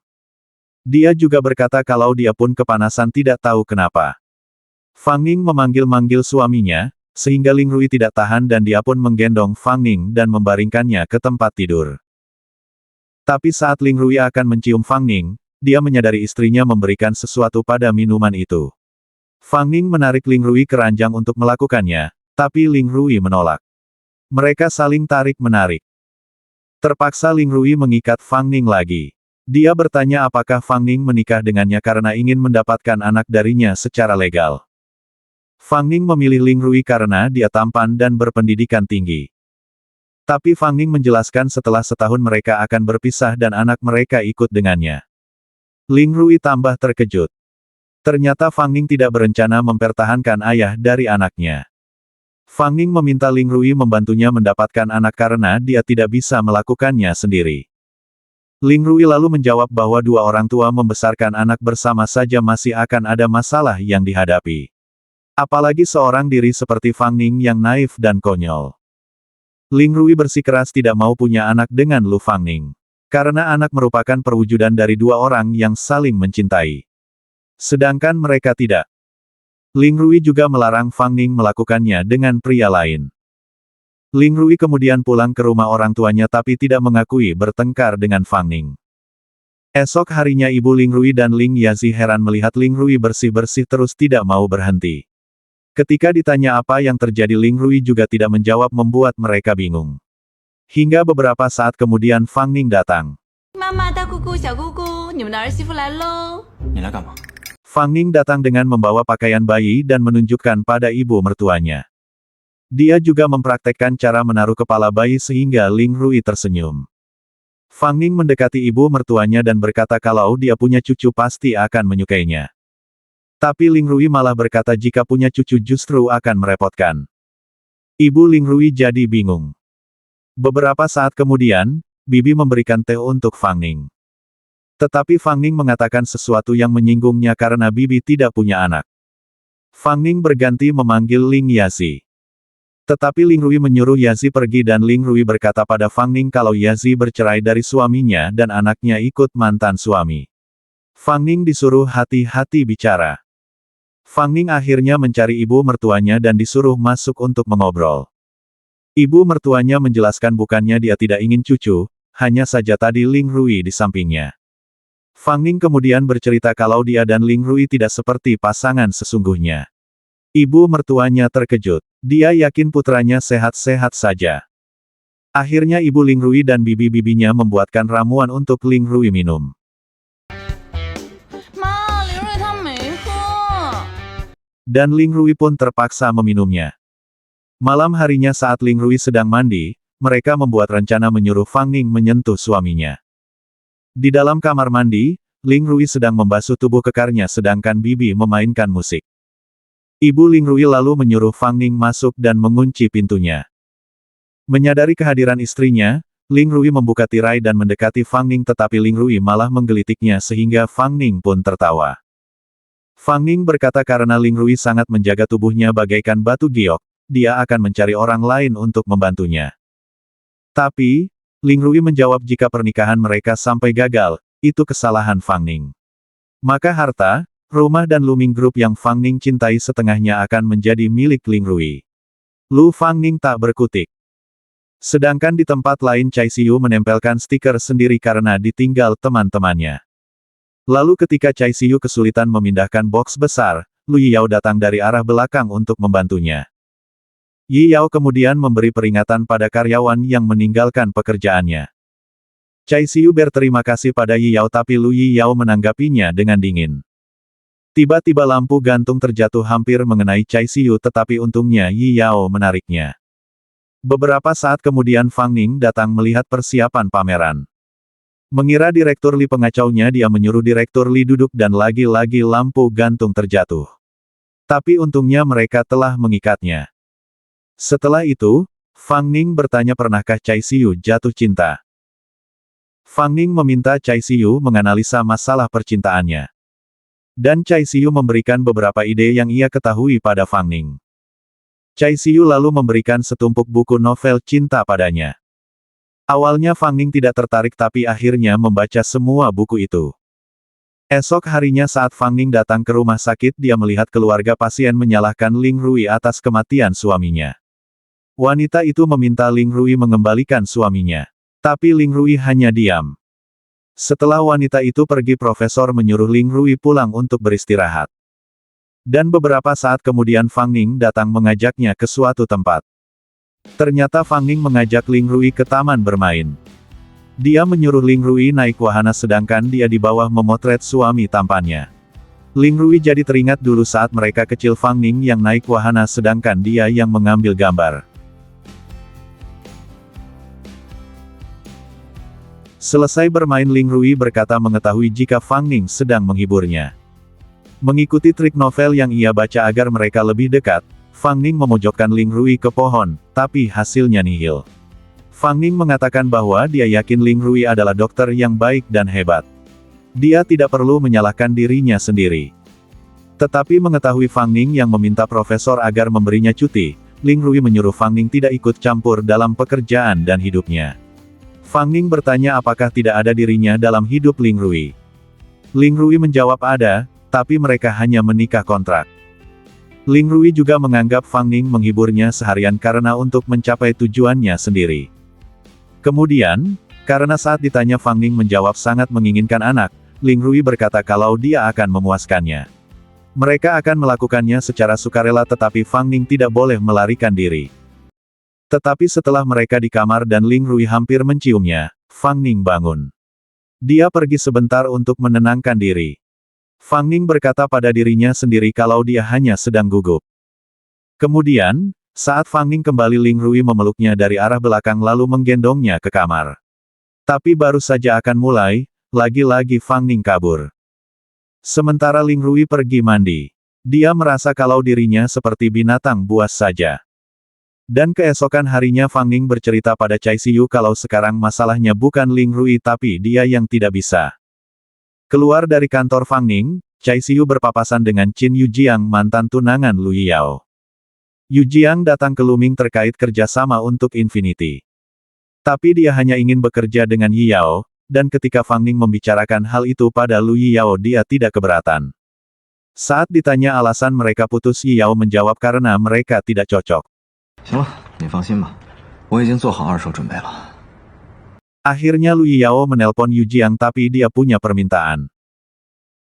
Dia juga berkata kalau dia pun kepanasan tidak tahu kenapa. Fang Ning memanggil-manggil suaminya, sehingga Ling Rui tidak tahan dan dia pun menggendong Fang Ning dan membaringkannya ke tempat tidur. Tapi saat Ling Rui akan mencium Fang Ning, dia menyadari istrinya memberikan sesuatu pada minuman itu. Fang Ning menarik Ling Rui ke ranjang untuk melakukannya, tapi Ling Rui menolak. Mereka saling tarik-menarik. Terpaksa Ling Rui mengikat Fang Ning lagi. Dia bertanya apakah Fang Ning menikah dengannya karena ingin mendapatkan anak darinya secara legal. Fang Ning memilih Ling Rui karena dia tampan dan berpendidikan tinggi. Tapi Fang Ning menjelaskan setelah setahun mereka akan berpisah dan anak mereka ikut dengannya. Ling Rui tambah terkejut. Ternyata Fang Ning tidak berencana mempertahankan ayah dari anaknya. Fang Ning meminta Ling Rui membantunya mendapatkan anak karena dia tidak bisa melakukannya sendiri. Ling Rui lalu menjawab bahwa 2 orang tua membesarkan anak bersama saja masih akan ada masalah yang dihadapi. Apalagi seorang diri seperti Fang Ning yang naif dan konyol. Ling Rui bersikeras tidak mau punya anak dengan Lu Fang Ning. Karena anak merupakan perwujudan dari 2 orang yang saling mencintai. Sedangkan mereka tidak. Ling Rui juga melarang Fang Ning melakukannya dengan pria lain. Ling Rui kemudian pulang ke rumah orang tuanya tapi tidak mengakui bertengkar dengan Fang Ning. Esok harinya ibu Ling Rui dan Ling Yazi heran melihat Ling Rui bersih-bersih terus tidak mau berhenti. Ketika ditanya apa yang terjadi, Ling Rui juga tidak menjawab, membuat mereka bingung. Hingga beberapa saat kemudian Fang Ning datang. Mama, 大姑姑、小姑姑，你们的儿媳妇来喽！ 你来干嘛？ Fang Ning datang dengan membawa pakaian bayi dan menunjukkan pada ibu mertuanya. Dia juga mempraktekkan cara menaruh kepala bayi sehingga Ling Rui tersenyum. Fang Ning mendekati ibu mertuanya dan berkata kalau dia punya cucu pasti akan menyukainya. Tapi Ling Rui malah berkata jika punya cucu justru akan merepotkan. Ibu Ling Rui jadi bingung. Beberapa saat kemudian, Bibi memberikan teh untuk Fang Ning. Tetapi Fang Ning mengatakan sesuatu yang menyinggungnya karena Bibi tidak punya anak. Fang Ning berganti memanggil Ling Yazi. Tetapi Ling Rui menyuruh Yazi pergi dan Ling Rui berkata pada Fang Ning kalau Yazi bercerai dari suaminya dan anaknya ikut mantan suami. Fang Ning disuruh hati-hati bicara. Fang Ning akhirnya mencari ibu mertuanya dan disuruh masuk untuk mengobrol. Ibu mertuanya menjelaskan bukannya dia tidak ingin cucu, hanya saja tadi Ling Rui di sampingnya. Fang Ning kemudian bercerita kalau dia dan Ling Rui tidak seperti pasangan sesungguhnya. Ibu mertuanya terkejut. Dia yakin putranya sehat-sehat saja. Akhirnya ibu Ling Rui dan bibi-bibinya membuatkan ramuan untuk Ling Rui minum. 妈，林瑞他没喝。 Dan Ling Rui pun terpaksa meminumnya. Malam harinya saat Ling Rui sedang mandi, mereka membuat rencana menyuruh Fang Ning menyentuh suaminya. Di dalam kamar mandi, Ling Rui sedang membasuh tubuh kekarnya sedangkan bibi memainkan musik. Ibu Ling Rui lalu menyuruh Fang Ning masuk dan mengunci pintunya. Menyadari kehadiran istrinya, Ling Rui membuka tirai dan mendekati Fang Ning tetapi Ling Rui malah menggelitiknya sehingga Fang Ning pun tertawa. Fang Ning berkata karena Ling Rui sangat menjaga tubuhnya bagaikan batu giok, dia akan mencari orang lain untuk membantunya. Tapi, Ling Rui menjawab jika pernikahan mereka sampai gagal, itu kesalahan Fang Ning. Maka harta, rumah dan Luming Group yang Fang Ning cintai setengahnya akan menjadi milik Ling Rui. Lu Fang Ning tak berkutik. Sedangkan di tempat lain Chai Siyu menempelkan stiker sendiri karena ditinggal teman-temannya. Lalu ketika Chai Siyu kesulitan memindahkan box besar, Lu Yiyao datang dari arah belakang untuk membantunya. Yiyao kemudian memberi peringatan pada karyawan yang meninggalkan pekerjaannya. Chai Siyu berterima kasih pada Yiyao tapi Lu Yiyao menanggapinya dengan dingin. Tiba-tiba lampu gantung terjatuh hampir mengenai Chai Siyu tetapi untungnya Yiyao menariknya. Beberapa saat kemudian Fang Ning datang melihat persiapan pameran. Mengira Direktur Li pengacaunya dia menyuruh Direktur Li duduk dan lagi-lagi lampu gantung terjatuh. Tapi untungnya mereka telah mengikatnya. Setelah itu, Fang Ning bertanya pernahkah Cai Xiyu jatuh cinta. Fang Ning meminta Cai Xiyu menganalisa masalah percintaannya. Dan Cai Xiyu memberikan beberapa ide yang ia ketahui pada Fang Ning. Cai Xiyu lalu memberikan setumpuk buku novel cinta padanya. Awalnya Fang Ning tidak tertarik tapi akhirnya membaca semua buku itu. Esok harinya saat Fang Ning datang ke rumah sakit dia melihat keluarga pasien menyalahkan Ling Rui atas kematian suaminya. Wanita itu meminta Ling Rui mengembalikan suaminya. Tapi Ling Rui hanya diam. Setelah wanita itu pergi profesor menyuruh Ling Rui pulang untuk beristirahat. Dan beberapa saat kemudian Fang Ning datang mengajaknya ke suatu tempat. Ternyata Fang Ning mengajak Ling Rui ke taman bermain. Dia menyuruh Ling Rui naik wahana sedangkan dia di bawah memotret suami tampannya. Ling Rui jadi teringat dulu saat mereka kecil Fang Ning yang naik wahana sedangkan dia yang mengambil gambar. Selesai bermain Ling Rui berkata mengetahui jika Fang Ning sedang menghiburnya. Mengikuti trik novel yang ia baca agar mereka lebih dekat, Fang Ning memojokkan Ling Rui ke pohon, tapi hasilnya nihil. Fang Ning mengatakan bahwa dia yakin Ling Rui adalah dokter yang baik dan hebat. Dia tidak perlu menyalahkan dirinya sendiri. Tetapi mengetahui Fang Ning yang meminta profesor agar memberinya cuti, Ling Rui menyuruh Fang Ning tidak ikut campur dalam pekerjaan dan hidupnya. Fang Ning bertanya apakah tidak ada dirinya dalam hidup Ling Rui. Ling Rui menjawab ada, tapi mereka hanya menikah kontrak. Ling Rui juga menganggap Fang Ning menghiburnya seharian karena untuk mencapai tujuannya sendiri. Kemudian, karena saat ditanya Fang Ning menjawab sangat menginginkan anak, Ling Rui berkata kalau dia akan memuaskannya. Mereka akan melakukannya secara sukarela tetapi Fang Ning tidak boleh melarikan diri. Tetapi setelah mereka di kamar dan Ling Rui hampir menciumnya, Fang Ning bangun. Dia pergi sebentar untuk menenangkan diri. Fang Ning berkata pada dirinya sendiri kalau dia hanya sedang gugup. Kemudian, saat Fang Ning kembali Ling Rui memeluknya dari arah belakang lalu menggendongnya ke kamar. Tapi baru saja akan mulai, lagi-lagi Fang Ning kabur. Sementara Ling Rui pergi mandi. Dia merasa kalau dirinya seperti binatang buas saja. Dan keesokan harinya Fang Ning bercerita pada Cai Xiyu kalau sekarang masalahnya bukan Ling Rui tapi dia yang tidak bisa. Keluar dari kantor Fang Ning, Cai Xiyu berpapasan dengan Qin Yujiang mantan tunangan Lu Yiyao. Yujiang datang ke Luming terkait kerjasama untuk Infinity. Tapi dia hanya ingin bekerja dengan Yiyao, dan ketika Fang Ning membicarakan hal itu pada Lu Yiyao dia tidak keberatan. Saat ditanya alasan mereka putus Yiyao menjawab karena mereka tidak cocok. 行了，你放心吧，我已经做好二手准备了。 Akhirnya Lu Yiyao menelpon Yujiang tapi dia punya permintaan.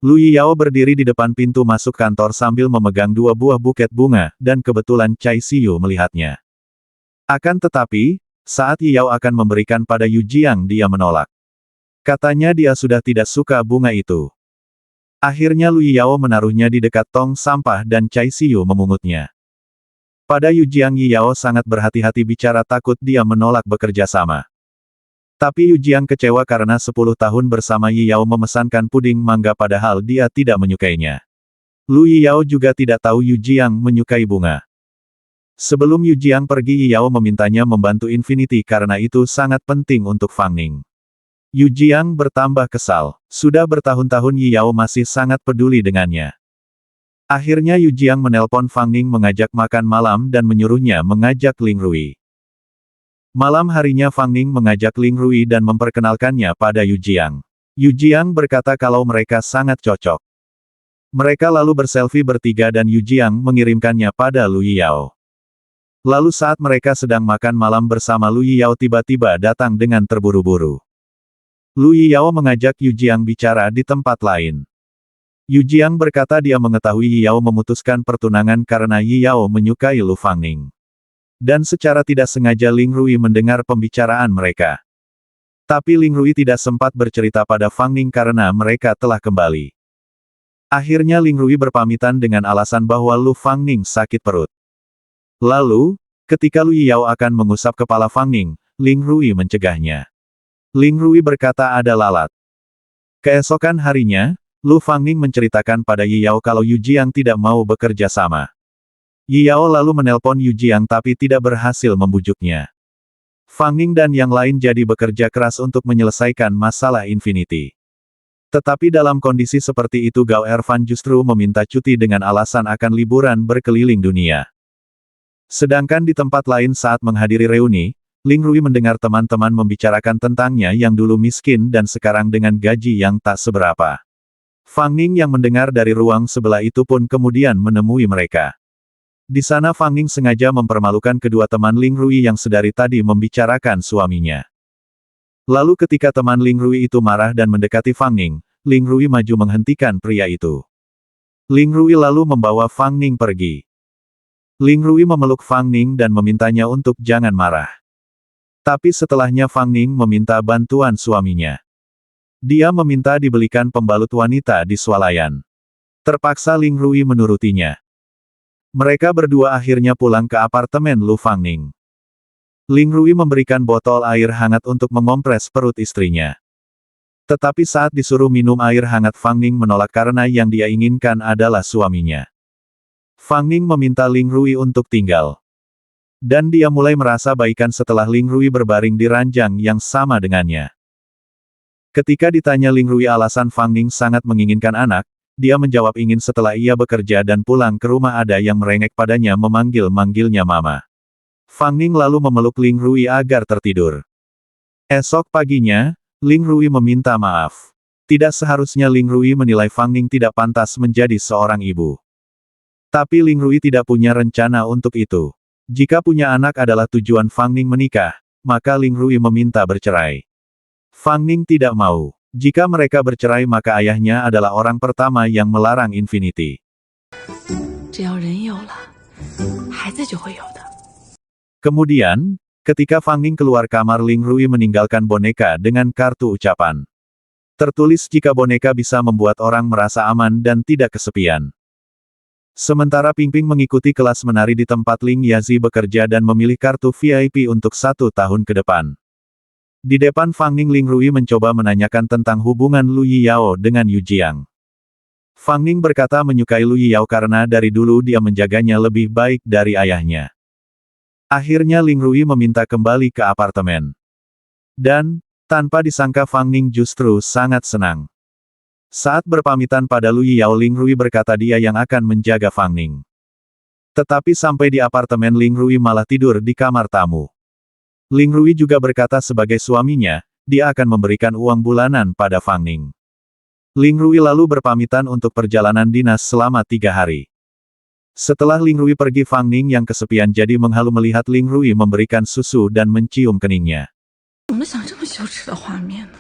Lu Yiyao berdiri di depan pintu masuk kantor sambil memegang 2 buah buket bunga, dan kebetulan Cai Xiyu melihatnya. Akan tetapi, saat Yiyao akan memberikan pada Yujiang dia menolak. Katanya dia sudah tidak suka bunga itu. Akhirnya Lu Yiyao menaruhnya di dekat tong sampah dan Cai Xiyu memungutnya. Pada Yujiang Yiyao sangat berhati-hati bicara takut dia menolak bekerja sama. Tapi Yujiang kecewa karena 10 tahun bersama Yiyao memesankan puding mangga padahal dia tidak menyukainya. Lu Yiyao juga tidak tahu Yujiang menyukai bunga. Sebelum Yujiang pergi Yiyao memintanya membantu Infinity karena itu sangat penting untuk Fang Ning. Yujiang bertambah kesal. Sudah bertahun-tahun Yiyao masih sangat peduli dengannya. Akhirnya Yujiang menelpon Fang Ning mengajak makan malam dan menyuruhnya mengajak Ling Rui. Malam harinya Fang Ning mengajak Ling Rui dan memperkenalkannya pada Yujiang. Yujiang berkata kalau mereka sangat cocok. Mereka lalu berselfie bertiga dan Yujiang mengirimkannya pada Lu Yiyao. Lalu saat mereka sedang makan malam bersama Lu Yiyao tiba-tiba datang dengan terburu-buru. Lu Yiyao mengajak Yujiang bicara di tempat lain. Yujiang berkata dia mengetahui Yiyao memutuskan pertunangan karena Yiyao menyukai Lu Fangning. Dan secara tidak sengaja Ling Rui mendengar pembicaraan mereka. Tapi Ling Rui tidak sempat bercerita pada Fangning karena mereka telah kembali. Akhirnya Ling Rui berpamitan dengan alasan bahwa Lu Fangning sakit perut. Lalu, ketika Lu Yiyao akan mengusap kepala Fangning, Ling Rui mencegahnya. Ling Rui berkata ada lalat. Keesokan harinya, Lu Fangning menceritakan pada Yiyao kalau Yujiang tidak mau bekerja sama. Yi Yao lalu menelpon Yu Jiang tapi tidak berhasil membujuknya. Fang Ning dan yang lain jadi bekerja keras untuk menyelesaikan masalah Infinity. Tetapi dalam kondisi seperti itu Gao Erfan justru meminta cuti dengan alasan akan liburan berkeliling dunia. Sedangkan di tempat lain saat menghadiri reuni, Ling Rui mendengar teman-teman membicarakan tentangnya yang dulu miskin dan sekarang dengan gaji yang tak seberapa. Fang Ning yang mendengar dari ruang sebelah itu pun kemudian menemui mereka. Di sana Fang Ning sengaja mempermalukan kedua teman Ling Rui yang sedari tadi membicarakan suaminya. Lalu ketika teman Ling Rui itu marah dan mendekati Fang Ning, Ling Rui maju menghentikan pria itu. Ling Rui lalu membawa Fang Ning pergi. Ling Rui memeluk Fang Ning dan memintanya untuk jangan marah. Tapi setelahnya Fang Ning meminta bantuan suaminya. Dia meminta dibelikan pembalut wanita di swalayan. Terpaksa Ling Rui menurutinya. Mereka berdua akhirnya pulang ke apartemen Lu Fang Ning. Ling Rui memberikan botol air hangat untuk mengompres perut istrinya. Tetapi saat disuruh minum air hangat Fang Ning menolak karena yang dia inginkan adalah suaminya. Fang Ning meminta Ling Rui untuk tinggal. Dan dia mulai merasa baikan setelah Ling Rui berbaring di ranjang yang sama dengannya. Ketika ditanya Ling Rui alasan Fang Ning sangat menginginkan anak, dia menjawab ingin setelah ia bekerja dan pulang ke rumah ada yang merengek padanya memanggil-manggilnya mama. Fang Ning lalu memeluk Ling Rui agar tertidur. Esok paginya, Ling Rui meminta maaf. Tidak seharusnya Ling Rui menilai Fang Ning tidak pantas menjadi seorang ibu. Tapi Ling Rui tidak punya rencana untuk itu. Jika punya anak adalah tujuan Fang Ning menikah, maka Ling Rui meminta bercerai. Fang Ning tidak mau. Jika mereka bercerai maka ayahnya adalah orang pertama yang melarang Infinity. 只要人有了，孩子就会有的。 Kemudian, ketika Fang Ning keluar kamar Ling Rui meninggalkan boneka dengan kartu ucapan. Tertulis jika boneka bisa membuat orang merasa aman dan tidak kesepian. Sementara Ping Ping mengikuti kelas menari di tempat Ling Yazi bekerja dan memilih kartu VIP untuk 1 tahun ke depan. Di depan Fang Ning Ling Rui mencoba menanyakan tentang hubungan Lu Yiyao dengan Yu Jiang. Fang Ning berkata menyukai Lu Yiyao karena dari dulu dia menjaganya lebih baik dari ayahnya. Akhirnya Ling Rui meminta kembali ke apartemen. Dan, tanpa disangka Fang Ning justru sangat senang. Saat berpamitan pada Lu Yiyao Ling Rui berkata dia yang akan menjaga Fang Ning. Tetapi sampai di apartemen Ling Rui malah tidur di kamar tamu. Ling Rui juga berkata sebagai suaminya, dia akan memberikan uang bulanan pada Fang Ning. Ling Rui lalu berpamitan untuk perjalanan dinas selama 3 hari. Setelah Ling Rui pergi Fang Ning yang kesepian jadi menghalu melihat Ling Rui memberikan susu dan mencium keningnya. 怎么想这么羞耻的画面呢？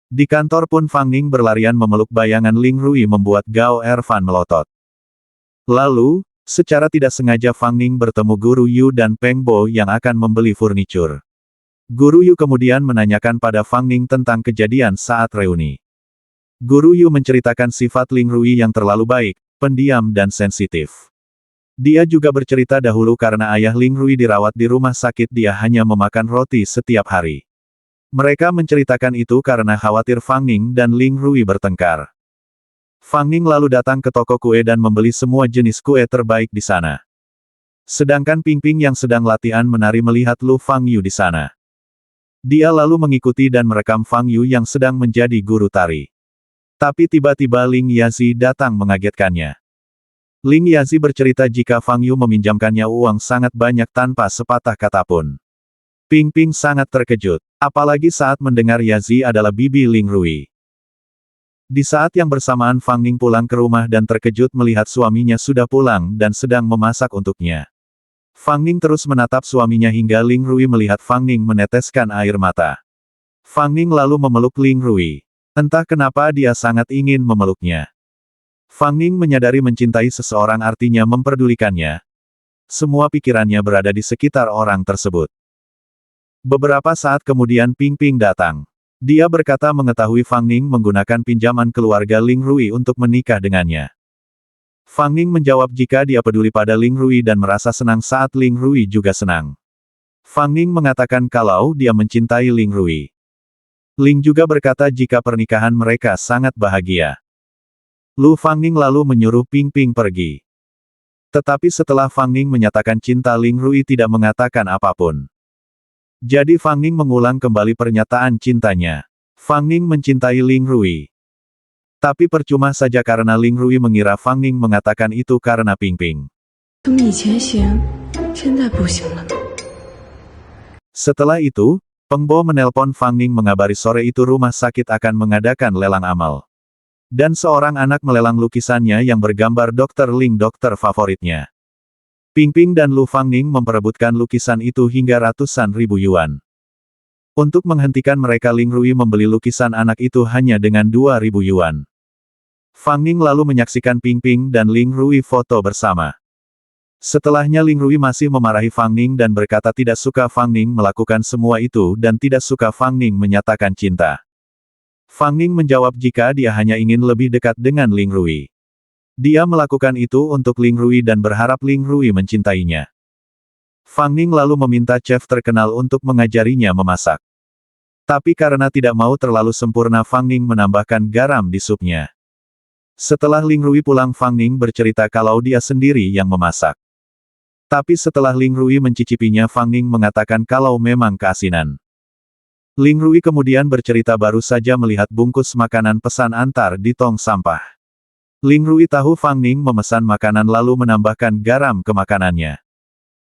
Di kantor pun Fang Ning berlarian memeluk bayangan Ling Rui membuat Gao Erfan melotot. Lalu, secara tidak sengaja Fang Ning bertemu Guru Yu dan Peng Bo yang akan membeli furnitur. Guru Yu kemudian menanyakan pada Fang Ning tentang kejadian saat reuni. Guru Yu menceritakan sifat Ling Rui yang terlalu baik, pendiam dan sensitif. Dia juga bercerita dahulu karena ayah Ling Rui dirawat di rumah sakit dia hanya memakan roti setiap hari. Mereka menceritakan itu karena khawatir Fang Ning dan Ling Rui bertengkar. Fang Ning lalu datang ke toko kue dan membeli semua jenis kue terbaik di sana. Sedangkan Ping Ping yang sedang latihan menari melihat Lu Fang Yu di sana. Dia lalu mengikuti dan merekam Fang Yu yang sedang menjadi guru tari. Tapi tiba-tiba Ling Yazi datang mengagetkannya. Ling Yazi bercerita jika Fang Yu meminjamkannya uang sangat banyak tanpa sepatah kata pun. Ping Ping sangat terkejut, apalagi saat mendengar Yazi adalah bibi Ling Rui. Di saat yang bersamaan Fang Ning pulang ke rumah dan terkejut melihat suaminya sudah pulang dan sedang memasak untuknya. Fang Ning terus menatap suaminya hingga Ling Rui melihat Fang Ning meneteskan air mata. Fang Ning lalu memeluk Ling Rui. Entah kenapa dia sangat ingin memeluknya. Fang Ning menyadari mencintai seseorang artinya memperdulikannya. Semua pikirannya berada di sekitar orang tersebut. Beberapa saat kemudian Ping Ping datang. Dia berkata mengetahui Fang Ning menggunakan pinjaman keluarga Ling Rui untuk menikah dengannya. Fang Ning menjawab jika dia peduli pada Ling Rui dan merasa senang saat Ling Rui juga senang. Fang Ning mengatakan kalau dia mencintai Ling Rui. Ling juga berkata jika pernikahan mereka sangat bahagia. Lu Fang Ning lalu menyuruh Ping Ping pergi. Tetapi setelah Fang Ning menyatakan cinta, Ling Rui tidak mengatakan apapun. Jadi Fang Ning mengulang kembali pernyataan cintanya. Fang Ning mencintai Ling Rui. Tapi percuma saja karena Ling Rui mengira Fang Ning mengatakan itu karena Ping Ping. 怎么以前行，现在不行了呢？ Setelah itu, Peng Bo menelpon Fang Ning mengabari sore itu rumah sakit akan mengadakan lelang amal. Dan seorang anak melelang lukisannya yang bergambar Dr. Ling, dokter favoritnya. Ping Ping dan Lu Fang Ning memperebutkan lukisan itu hingga ratusan ribu yuan. Untuk menghentikan mereka, Ling Rui membeli lukisan anak itu hanya dengan 2.000 yuan. Fang Ning lalu menyaksikan Ping Ping dan Ling Rui foto bersama. Setelahnya Ling Rui masih memarahi Fang Ning dan berkata tidak suka Fang Ning melakukan semua itu dan tidak suka Fang Ning menyatakan cinta. Fang Ning menjawab jika dia hanya ingin lebih dekat dengan Ling Rui. Dia melakukan itu untuk Ling Rui dan berharap Ling Rui mencintainya. Fang Ning lalu meminta chef terkenal untuk mengajarinya memasak. Tapi karena tidak mau terlalu sempurna, Fang Ning menambahkan garam di supnya. Setelah Ling Rui pulang, Fang Ning bercerita kalau dia sendiri yang memasak. Tapi setelah Ling Rui mencicipinya, Fang Ning mengatakan kalau memang keasinan. Ling Rui kemudian bercerita baru saja melihat bungkus makanan pesan antar di tong sampah. Ling Rui tahu Fang Ning memesan makanan lalu menambahkan garam ke makanannya.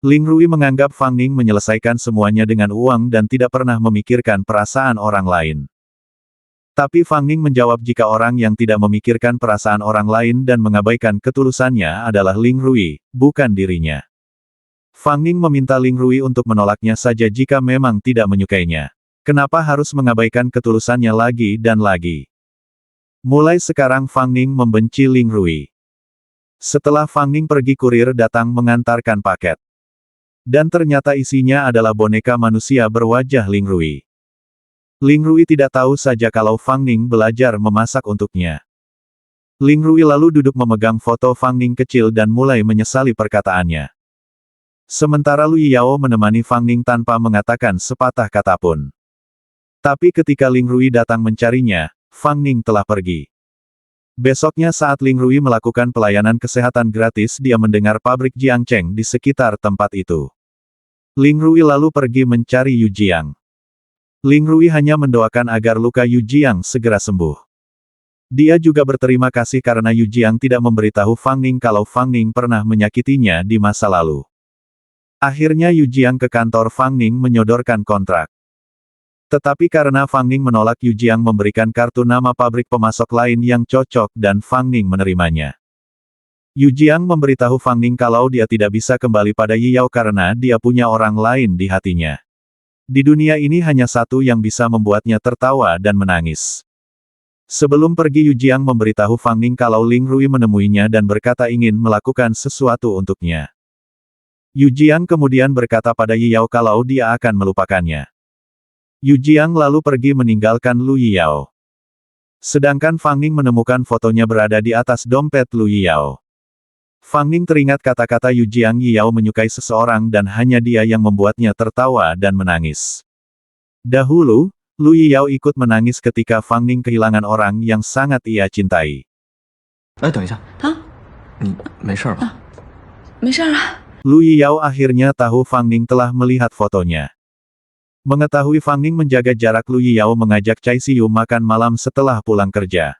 Ling Rui menganggap Fang Ning menyelesaikan semuanya dengan uang dan tidak pernah memikirkan perasaan orang lain. Tapi Fang Ning menjawab jika orang yang tidak memikirkan perasaan orang lain dan mengabaikan ketulusannya adalah Ling Rui, bukan dirinya. Fang Ning meminta Ling Rui untuk menolaknya saja jika memang tidak menyukainya. Kenapa harus mengabaikan ketulusannya lagi dan lagi? Mulai sekarang Fang Ning membenci Ling Rui. Setelah Fang Ning pergi, kurir datang mengantarkan paket. Dan ternyata isinya adalah boneka manusia berwajah Ling Rui. Ling Rui tidak tahu saja kalau Fang Ning belajar memasak untuknya. Ling Rui lalu duduk memegang foto Fang Ning kecil dan mulai menyesali perkataannya. Sementara Lu Yiyao menemani Fang Ning tanpa mengatakan sepatah kata pun. Tapi ketika Ling Rui datang mencarinya, Fang Ning telah pergi. Besoknya saat Ling Rui melakukan pelayanan kesehatan gratis, dia mendengar pabrik Jiangcheng di sekitar tempat itu. Ling Rui lalu pergi mencari Yu Jiang. Ling Rui hanya mendoakan agar luka Yu Jiang segera sembuh. Dia juga berterima kasih karena Yu Jiang tidak memberitahu Fang Ning kalau Fang Ning pernah menyakitinya di masa lalu. Akhirnya Yu Jiang ke kantor Fang Ning menyodorkan kontrak. Tetapi karena Fang Ning menolak, Yu Jiang memberikan kartu nama pabrik pemasok lain yang cocok dan Fang Ning menerimanya. Yu Jiang memberitahu Fang Ning kalau dia tidak bisa kembali pada Yiyao karena dia punya orang lain di hatinya. Di dunia ini hanya satu yang bisa membuatnya tertawa dan menangis. Sebelum pergi, Yu Jiang memberitahu Fang Ning kalau Ling Rui menemuinya dan berkata ingin melakukan sesuatu untuknya. Yu Jiang kemudian berkata pada Yiyao kalau dia akan melupakannya. Yu Jiang lalu pergi meninggalkan Lu Yiyao. Sedangkan Fang Ning menemukan fotonya berada di atas dompet Lu Yiyao. Fang Ning teringat kata-kata Yu Jiang, Yiyao menyukai seseorang dan hanya dia yang membuatnya tertawa dan menangis. Dahulu, Lu Yiyao ikut menangis ketika Fang Ning kehilangan orang yang sangat ia cintai. 哎，等一下，啊，你没事吧？没事啊。 Lu Yiyao akhirnya tahu Fang Ning telah melihat fotonya. Mengetahui Fang Ning menjaga jarak, Lu Yiyao mengajak Cai Siyu makan malam setelah pulang kerja.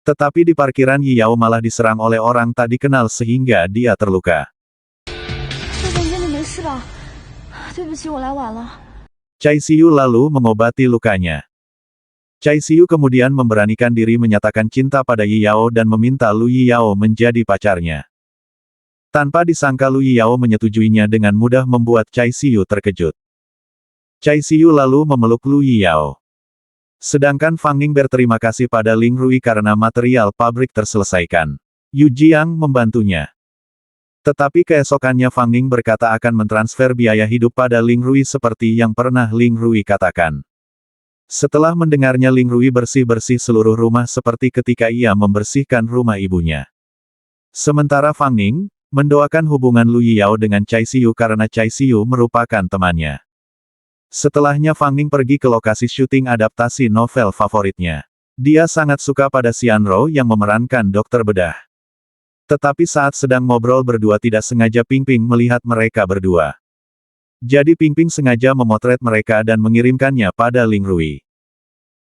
Tetapi di parkiran, Yiyao malah diserang oleh orang tak dikenal sehingga dia terluka. Cai Siyu lalu mengobati lukanya. Cai Siyu kemudian memberanikan diri menyatakan cinta pada Yiyao dan meminta Lu Yiyao menjadi pacarnya. Tanpa disangka, Lu Yiyao menyetujuinya dengan mudah, membuat Cai Siyu terkejut. Cai Siyu lalu memeluk Lu Yiyao. Sedangkan Fang Ning berterima kasih pada Ling Rui karena material pabrik terselesaikan. Yu Jiang membantunya. Tetapi keesokannya Fang Ning berkata akan mentransfer biaya hidup pada Ling Rui seperti yang pernah Ling Rui katakan. Setelah mendengarnya, Ling Rui bersih-bersih seluruh rumah seperti ketika ia membersihkan rumah ibunya. Sementara Fang Ning mendoakan hubungan Lu Yiyao dengan Cai Siyu karena Cai Siyu merupakan temannya. Setelahnya Fang Ning pergi ke lokasi syuting adaptasi novel favoritnya. Dia sangat suka pada Xianro yang memerankan dokter bedah. Tetapi saat sedang ngobrol berdua tidak sengaja Ping Ping melihat mereka berdua. Jadi Ping Ping sengaja memotret mereka dan mengirimkannya pada Ling Rui.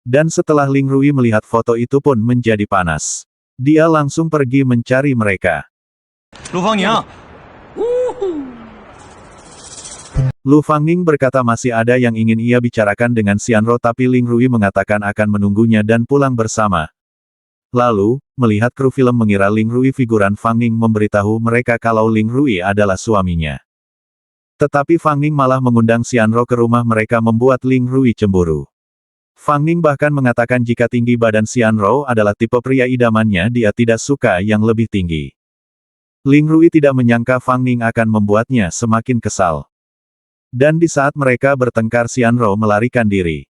Dan setelah Ling Rui melihat foto itu pun menjadi panas. Dia langsung pergi mencari mereka. Lu Fangning. Lu Fangning berkata masih ada yang ingin ia bicarakan dengan Xianro tapi Ling Rui mengatakan akan menunggunya dan pulang bersama. Lalu, melihat kru film mengira Ling Rui figuran Fangning memberitahu mereka kalau Ling Rui adalah suaminya. Tetapi Fangning malah mengundang Xianro ke rumah mereka membuat Ling Rui cemburu. Fangning bahkan mengatakan jika tinggi badan Xianro adalah tipe pria idamannya dia tidak suka yang lebih tinggi. Ling Rui tidak menyangka Fangning akan membuatnya semakin kesal. Dan di saat mereka bertengkar Xianro melarikan diri.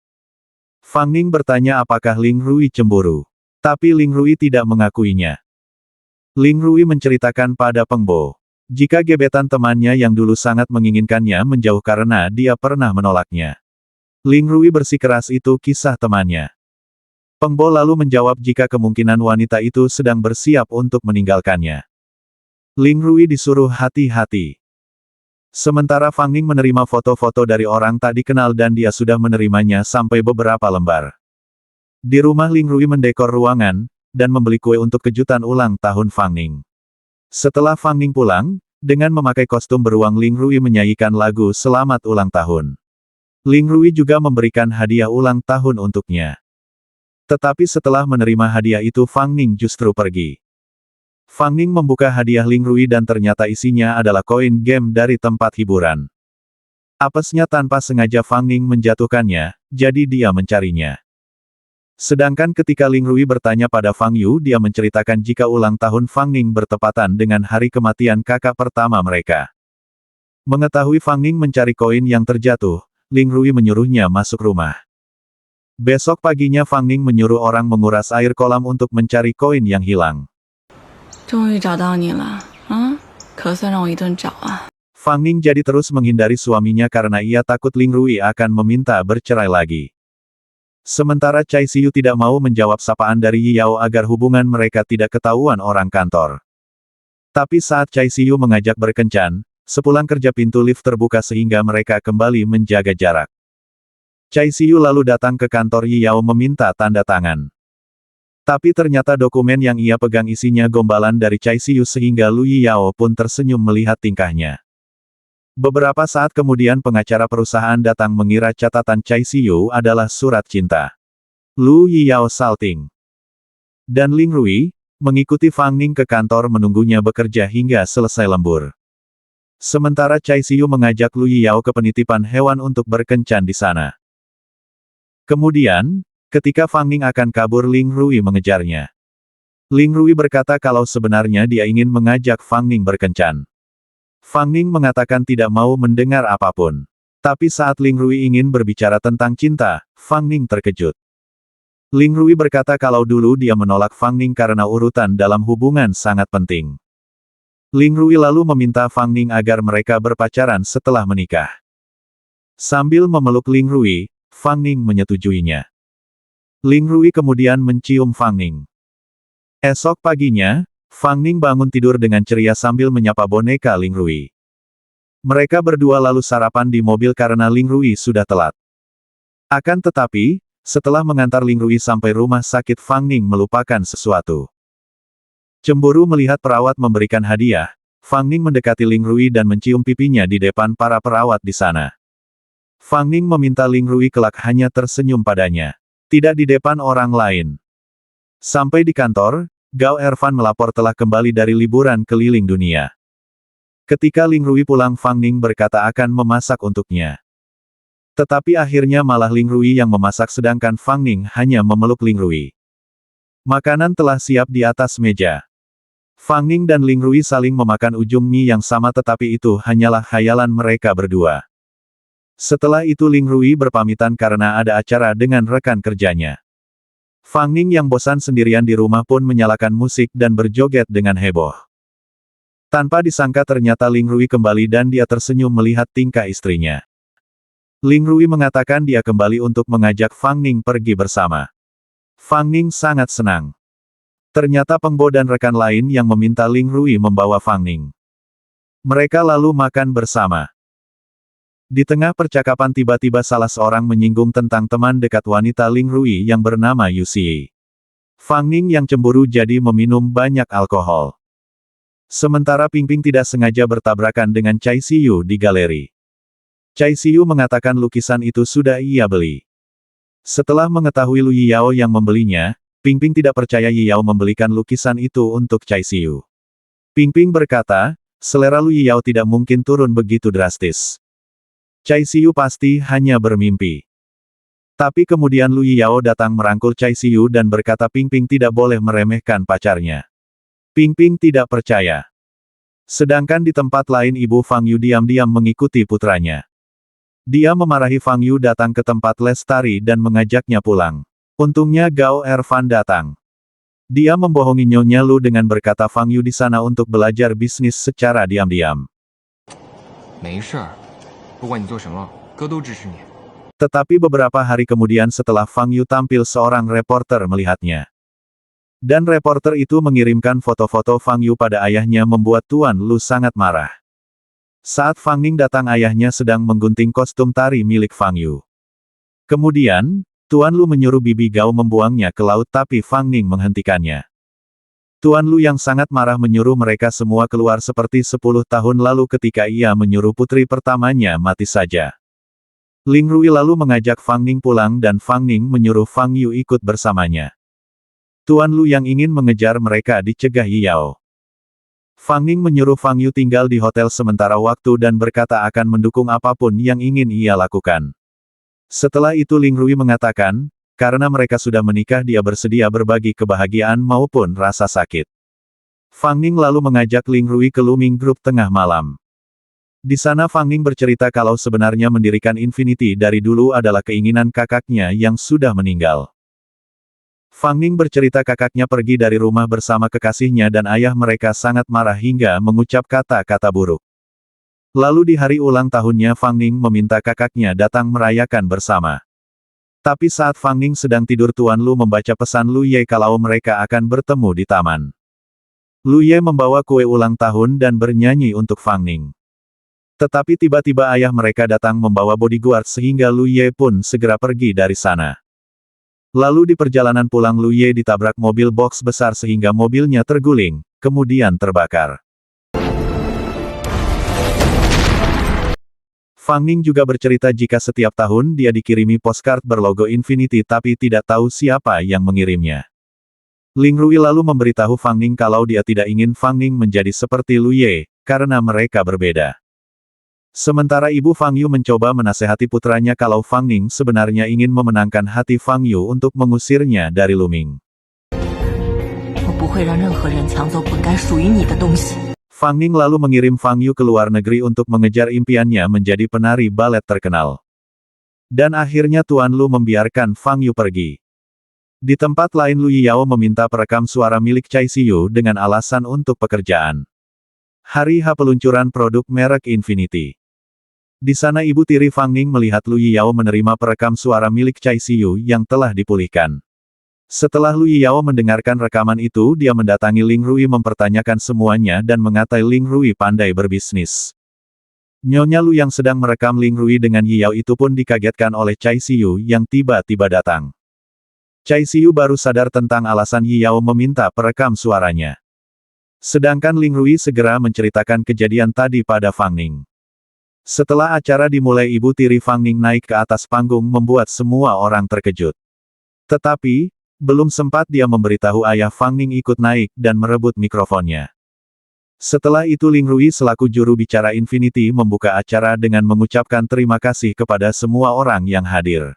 Fangning bertanya apakah Ling Rui cemburu. Tapi Ling Rui tidak mengakuinya. Ling Rui menceritakan pada Peng Bo. Jika gebetan temannya yang dulu sangat menginginkannya menjauh karena dia pernah menolaknya. Ling Rui bersikeras itu kisah temannya. Peng Bo lalu menjawab jika kemungkinan wanita itu sedang bersiap untuk meninggalkannya. Ling Rui disuruh hati-hati. Sementara Fangning menerima foto-foto dari orang tak dikenal dan dia sudah menerimanya sampai beberapa lembar. Di rumah Ling Rui mendekor ruangan, dan membeli kue untuk kejutan ulang tahun Fangning. Setelah Fangning pulang, dengan memakai kostum beruang Ling Rui menyanyikan lagu Selamat Ulang Tahun. Ling Rui juga memberikan hadiah ulang tahun untuknya. Tetapi setelah menerima hadiah itu Fangning justru pergi. Fangning membuka hadiah Ling Rui dan ternyata isinya adalah koin game dari tempat hiburan. Apesnya tanpa sengaja Fangning menjatuhkannya, jadi dia mencarinya. Sedangkan ketika Ling Rui bertanya pada Fang Yu dia menceritakan jika ulang tahun Fangning bertepatan dengan hari kematian kakak pertama mereka. Mengetahui Fangning mencari koin yang terjatuh, Ling Rui menyuruhnya masuk rumah. Besok paginya Fangning menyuruh orang menguras air kolam untuk mencari koin yang hilang. Fangning jadi terus menghindari suaminya karena ia takut Ling Rui akan meminta bercerai lagi. Sementara Chai Siyu tidak mau menjawab sapaan dari Yi Yao agar hubungan mereka tidak ketahuan orang kantor. Tapi saat Chai Siyu mengajak berkencan, sepulang kerja pintu lift terbuka sehingga mereka kembali menjaga jarak. Chai Siyu lalu datang ke kantor Yi Yao meminta tanda tangan. Tapi ternyata dokumen yang ia pegang isinya gombalan dari Chai Siyu sehingga Lu Yi Yao pun tersenyum melihat tingkahnya. Beberapa saat kemudian pengacara perusahaan datang mengira catatan Chai Siyu adalah surat cinta. Lu Yi Yao salting. Dan Ling Rui, mengikuti Fangning ke kantor menunggunya bekerja hingga selesai lembur. Sementara Chai Siyu mengajak Lu Yi Yao ke penitipan hewan untuk berkencan di sana. Kemudian, ketika Fangning akan kabur Ling Rui mengejarnya. Ling Rui berkata kalau sebenarnya dia ingin mengajak Fangning berkencan. Fangning mengatakan tidak mau mendengar apapun. Tapi saat Ling Rui ingin berbicara tentang cinta, Fangning terkejut. Ling Rui berkata kalau dulu dia menolak Fangning karena urutan dalam hubungan sangat penting. Ling Rui lalu meminta Fangning agar mereka berpacaran setelah menikah. Sambil memeluk Ling Rui, Fangning menyetujuinya. Ling Rui kemudian mencium Fangning. Esok paginya, Fangning bangun tidur dengan ceria sambil menyapa boneka Ling Rui. Mereka berdua lalu sarapan di mobil karena Ling Rui sudah telat. Akan tetapi, setelah mengantar Ling Rui sampai rumah sakit Fangning melupakan sesuatu. Cemburu melihat perawat memberikan hadiah, Fangning mendekati Ling Rui dan mencium pipinya di depan para perawat di sana. Fangning meminta Ling Rui kelak hanya tersenyum padanya. Tidak di depan orang lain. Sampai di kantor, Gao Erfan melapor telah kembali dari liburan keliling dunia. Ketika Ling Rui pulang Fangning berkata akan memasak untuknya. Tetapi akhirnya malah Ling Rui yang memasak sedangkan Fangning hanya memeluk Ling Rui. Makanan telah siap di atas meja. Fangning dan Ling Rui saling memakan ujung mie yang sama tetapi itu hanyalah khayalan mereka berdua. Setelah itu Ling Rui berpamitan karena ada acara dengan rekan kerjanya. Fangning yang bosan sendirian di rumah pun menyalakan musik dan berjoget dengan heboh. Tanpa disangka ternyata Ling Rui kembali dan dia tersenyum melihat tingkah istrinya. Ling Rui mengatakan dia kembali untuk mengajak Fangning pergi bersama. Fangning sangat senang. Ternyata Peng Bo dan rekan lain yang meminta Ling Rui membawa Fang Ning. Mereka lalu makan bersama. Di tengah percakapan tiba-tiba salah seorang menyinggung tentang teman dekat wanita Ling Rui yang bernama Yu Xie. Fang Ning yang cemburu jadi meminum banyak alkohol. Sementara Ping Ping tidak sengaja bertabrakan dengan Cai Siyu di galeri. Cai Siyu mengatakan lukisan itu sudah ia beli. Setelah mengetahui Lu Yiyao yang membelinya, Ping Ping tidak percaya Yiyao membelikan lukisan itu untuk Cai Siyu. Ping Ping berkata, selera Lu Yiyao tidak mungkin turun begitu drastis. Cai Siyu pasti hanya bermimpi. Tapi kemudian Lu Yiyao datang merangkul Cai Siyu dan berkata Ping Ping tidak boleh meremehkan pacarnya. Ping Ping tidak percaya. Sedangkan di tempat lain Ibu Fang Yu diam-diam mengikuti putranya. Dia memarahi Fang Yu datang ke tempat Lestari dan mengajaknya pulang. Untungnya Gao Erfan datang. Dia membohongi Nyonya Lu dengan berkata Fang Yu di sana untuk belajar bisnis secara diam-diam. Tetapi beberapa hari kemudian setelah Fang Yu tampil seorang reporter melihatnya. Dan reporter itu mengirimkan foto-foto Fang Yu pada ayahnya membuat Tuan Lu sangat marah. Saat Fang Ning datang ayahnya sedang menggunting kostum tari milik Fang Yu. Kemudian, Tuan Lu menyuruh Bibi Gao membuangnya ke laut tapi Fang Ning menghentikannya. Tuan Lu yang sangat marah menyuruh mereka semua keluar seperti 10 tahun lalu ketika ia menyuruh putri pertamanya mati saja. Ling Rui lalu mengajak Fang Ning pulang dan Fang Ning menyuruh Fang Yu ikut bersamanya. Tuan Lu yang ingin mengejar mereka dicegah Yiyao. Fang Ning menyuruh Fang Yu tinggal di hotel sementara waktu dan berkata akan mendukung apapun yang ingin ia lakukan. Setelah itu Ling Rui mengatakan, karena mereka sudah menikah dia bersedia berbagi kebahagiaan maupun rasa sakit. Fang Ning lalu mengajak Ling Rui ke Luming Group tengah malam. Di sana Fang Ning bercerita kalau sebenarnya mendirikan Infinity dari dulu adalah keinginan kakaknya yang sudah meninggal. Fang Ning bercerita kakaknya pergi dari rumah bersama kekasihnya dan ayah mereka sangat marah hingga mengucap kata-kata buruk. Lalu di hari ulang tahunnya Fang Ning meminta kakaknya datang merayakan bersama. Tapi saat Fang Ning sedang tidur Tuan Lu membaca pesan Lu Ye kalau mereka akan bertemu di taman. Lu Ye membawa kue ulang tahun dan bernyanyi untuk Fang Ning. Tetapi tiba-tiba ayah mereka datang membawa bodyguard sehingga Lu Ye pun segera pergi dari sana. Lalu di perjalanan pulang Lu Ye ditabrak mobil box besar sehingga mobilnya terguling, kemudian terbakar. Fang Ning juga bercerita jika setiap tahun dia dikirimi postcard berlogo Infinity tapi tidak tahu siapa yang mengirimnya. Ling Rui lalu memberitahu Fang Ning kalau dia tidak ingin Fang Ning menjadi seperti Lu Ye, karena mereka berbeda. Sementara Ibu Fang Yu mencoba menasehati putranya kalau Fang Ning sebenarnya ingin memenangkan hati Fang Yu untuk mengusirnya dari Luming. Fang Ning lalu mengirim Fang Yu ke luar negeri untuk mengejar impiannya menjadi penari balet terkenal. Dan akhirnya Tuan Lu membiarkan Fang Yu pergi. Di tempat lain Lu Yiyao meminta perekam suara milik Cai Siyu dengan alasan untuk pekerjaan. Hari H peluncuran produk merek Infinity. Di sana ibu tiri Fang Ning melihat Lu Yiyao menerima perekam suara milik Cai Siyu yang telah dipulihkan. Setelah Lu Yiyao mendengarkan rekaman itu dia mendatangi Ling Rui mempertanyakan semuanya dan mengatai Ling Rui pandai berbisnis. Nyonya Lu yang sedang merekam Ling Rui dengan Yiyao itu pun dikagetkan oleh Cai Siyu yang tiba-tiba datang. Cai Siyu baru sadar tentang alasan Yiyao meminta perekam suaranya. Sedangkan Ling Rui segera menceritakan kejadian tadi pada Fang Ning. Setelah acara dimulai ibu tiri Fang Ning naik ke atas panggung membuat semua orang terkejut. Tetapi, belum sempat dia memberitahu ayah Fang Ning ikut naik dan merebut mikrofonnya. Setelah itu Ling Rui selaku juru bicara Infinity membuka acara dengan mengucapkan terima kasih kepada semua orang yang hadir.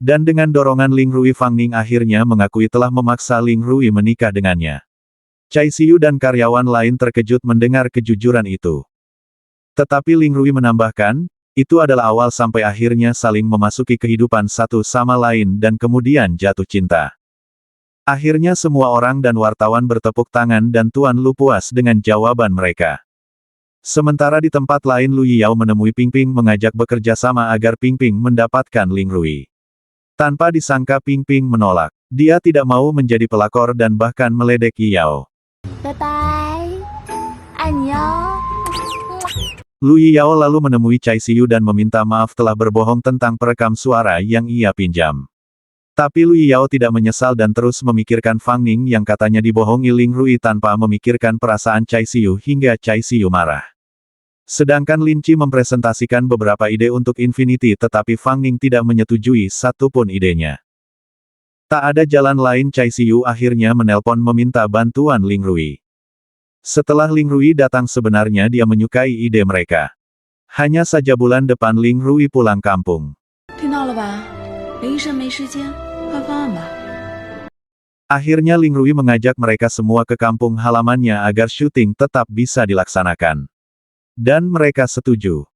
Dan dengan dorongan Ling Rui Fang Ning akhirnya mengakui telah memaksa Ling Rui menikah dengannya. Cai Siyu dan karyawan lain terkejut mendengar kejujuran itu. Tetapi Ling Rui menambahkan, itu adalah awal sampai akhirnya saling memasuki kehidupan satu sama lain dan kemudian jatuh cinta. Akhirnya semua orang dan wartawan bertepuk tangan dan Tuan Lu puas dengan jawaban mereka. Sementara di tempat lain Lu Yiyao menemui Ping Ping mengajak bekerja sama agar Ping Ping mendapatkan Ling Rui. Tanpa disangka Ping Ping menolak. Dia tidak mau menjadi pelakor dan bahkan meledek Yi Yao. 拜拜，爱你哦。 Lu Yiyao lalu menemui Chai Siyu dan meminta maaf telah berbohong tentang perekam suara yang ia pinjam. Tapi Lu Yiyao tidak menyesal dan terus memikirkan Fang Ning yang katanya dibohongi Ling Rui tanpa memikirkan perasaan Chai Siyu hingga Chai Siyu marah. Sedangkan Lin Chi mempresentasikan beberapa ide untuk Infinity tetapi Fang Ning tidak menyetujui satupun idenya. Tak ada jalan lain, Chai Siyu akhirnya menelpon meminta bantuan Ling Rui. Setelah Ling Rui datang sebenarnya dia menyukai ide mereka. Hanya saja bulan depan Ling Rui pulang kampung. 听到了吧？林医生没时间，换方案吧。 Akhirnya Ling Rui mengajak mereka semua ke kampung halamannya agar syuting tetap bisa dilaksanakan. Dan mereka setuju.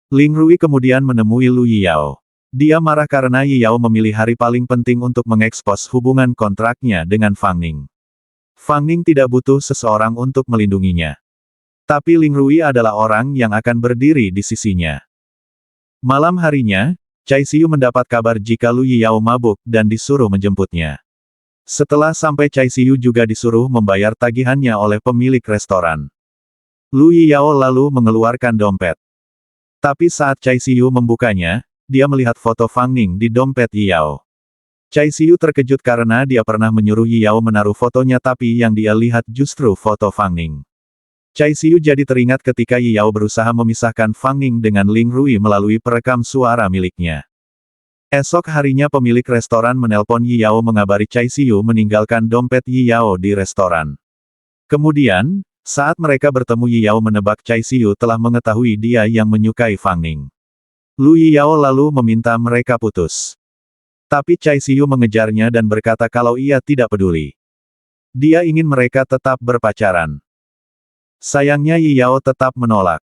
Ling Rui kemudian menemui Lu Yiyao. Dia marah karena Yi Yao memilih hari paling penting untuk mengekspos hubungan kontraknya dengan Fang Ning. Fang Ning tidak butuh seseorang untuk melindunginya. Tapi Ling Rui adalah orang yang akan berdiri di sisinya. Malam harinya, Chai Siyu mendapat kabar jika Lu Yiyao mabuk dan disuruh menjemputnya. Setelah sampai Chai Siyu juga disuruh membayar tagihannya oleh pemilik restoran. Lu Yiyao lalu mengeluarkan dompet. Tapi saat Chai Siyu membukanya, dia melihat foto Fang Ning di dompet Yiyao. Chai Siyu terkejut karena dia pernah menyuruh Yi Yao menaruh fotonya tapi yang dia lihat justru foto Fang Ning. Chai Siyu jadi teringat ketika Yi Yao berusaha memisahkan Fang Ning dengan Ling Rui melalui perekam suara miliknya. Esok harinya pemilik restoran menelpon Yi Yao mengabari Chai Siyu meninggalkan dompet Yi Yao di restoran. Kemudian, saat mereka bertemu Yi Yao menebak Chai Siyu telah mengetahui dia yang menyukai Fang Ning. Lu Yiyao lalu meminta mereka putus. Tapi Chai Siyu mengejarnya dan berkata kalau ia tidak peduli. Dia ingin mereka tetap berpacaran. Sayangnya Yi Yao tetap menolak.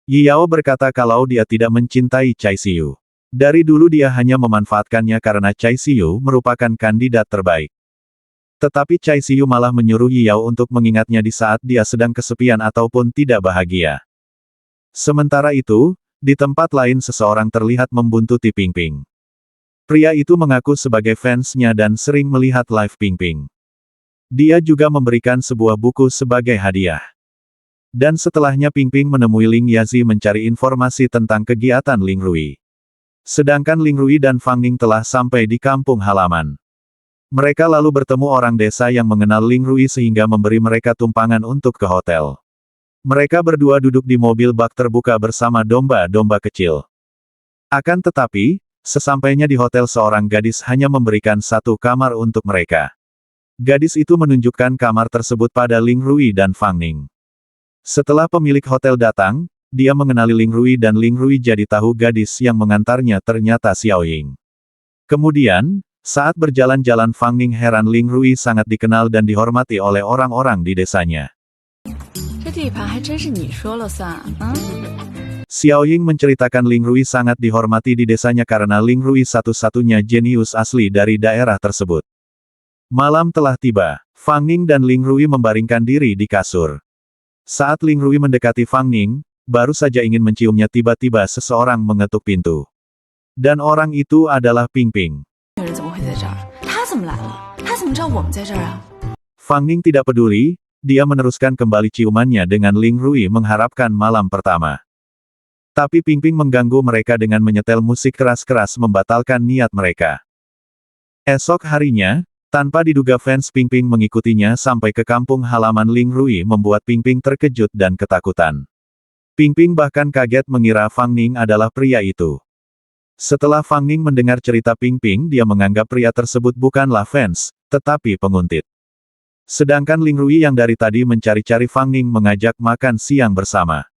Yi Yao berkata kalau dia tidak mencintai Chai Siyu. Dari dulu dia hanya memanfaatkannya karena Chai Siyu merupakan kandidat terbaik. Tetapi Chai Siyu malah menyuruh Yi Yao untuk mengingatnya di saat dia sedang kesepian ataupun tidak bahagia. Sementara itu, di tempat lain seseorang terlihat membuntuti Ping Ping. Pria itu mengaku sebagai fansnya dan sering melihat live Ping Ping. Dia juga memberikan sebuah buku sebagai hadiah. Dan setelahnya Ping Ping menemui Ling Yazi mencari informasi tentang kegiatan Ling Rui. Sedangkan Ling Rui dan Fang Ning telah sampai di kampung halaman. Mereka lalu bertemu orang desa yang mengenal Ling Rui sehingga memberi mereka tumpangan untuk ke hotel. Mereka berdua duduk di mobil bak terbuka bersama domba-domba kecil. Akan tetapi, sesampainya di hotel seorang gadis hanya memberikan satu kamar untuk mereka. Gadis itu menunjukkan kamar tersebut pada Ling Rui dan Fang Ning. Setelah pemilik hotel datang, dia mengenali Ling Rui dan Ling Rui jadi tahu gadis yang mengantarnya ternyata Xiao Ying. Kemudian, saat berjalan-jalan Fang Ning heran Ling Rui sangat dikenal dan dihormati oleh orang-orang di desanya. 这地盘还真是你说了算啊！ Xiao Ying menceritakan Ling Rui sangat dihormati di desanya karena Ling Rui satu-satunya jenius asli dari daerah tersebut. Malam telah tiba. Fang Ning dan Ling Rui membaringkan diri di kasur. Saat Ling Rui mendekati Fang Ning, baru saja ingin menciumnya tiba-tiba seseorang mengetuk pintu. Dan orang itu adalah Ping Ping. 女人怎么会在这儿？她怎么来了？她怎么知道我们在这儿啊？ Fang Ning tidak peduli, dia meneruskan kembali ciumannya dengan Ling Rui mengharapkan malam pertama. Tapi Ping Ping mengganggu mereka dengan menyetel musik keras-keras membatalkan niat mereka. Esok harinya, tanpa diduga fans Ping Ping mengikutinya sampai ke kampung halaman Ling Rui membuat Ping Ping terkejut dan ketakutan. Ping Ping bahkan kaget mengira Fang Ning adalah pria itu. Setelah Fang Ning mendengar cerita Ping Ping dia menganggap pria tersebut bukanlah fans, tetapi penguntit. Sedangkan Ling Rui yang dari tadi mencari-cari Fang Ning mengajak makan siang bersama.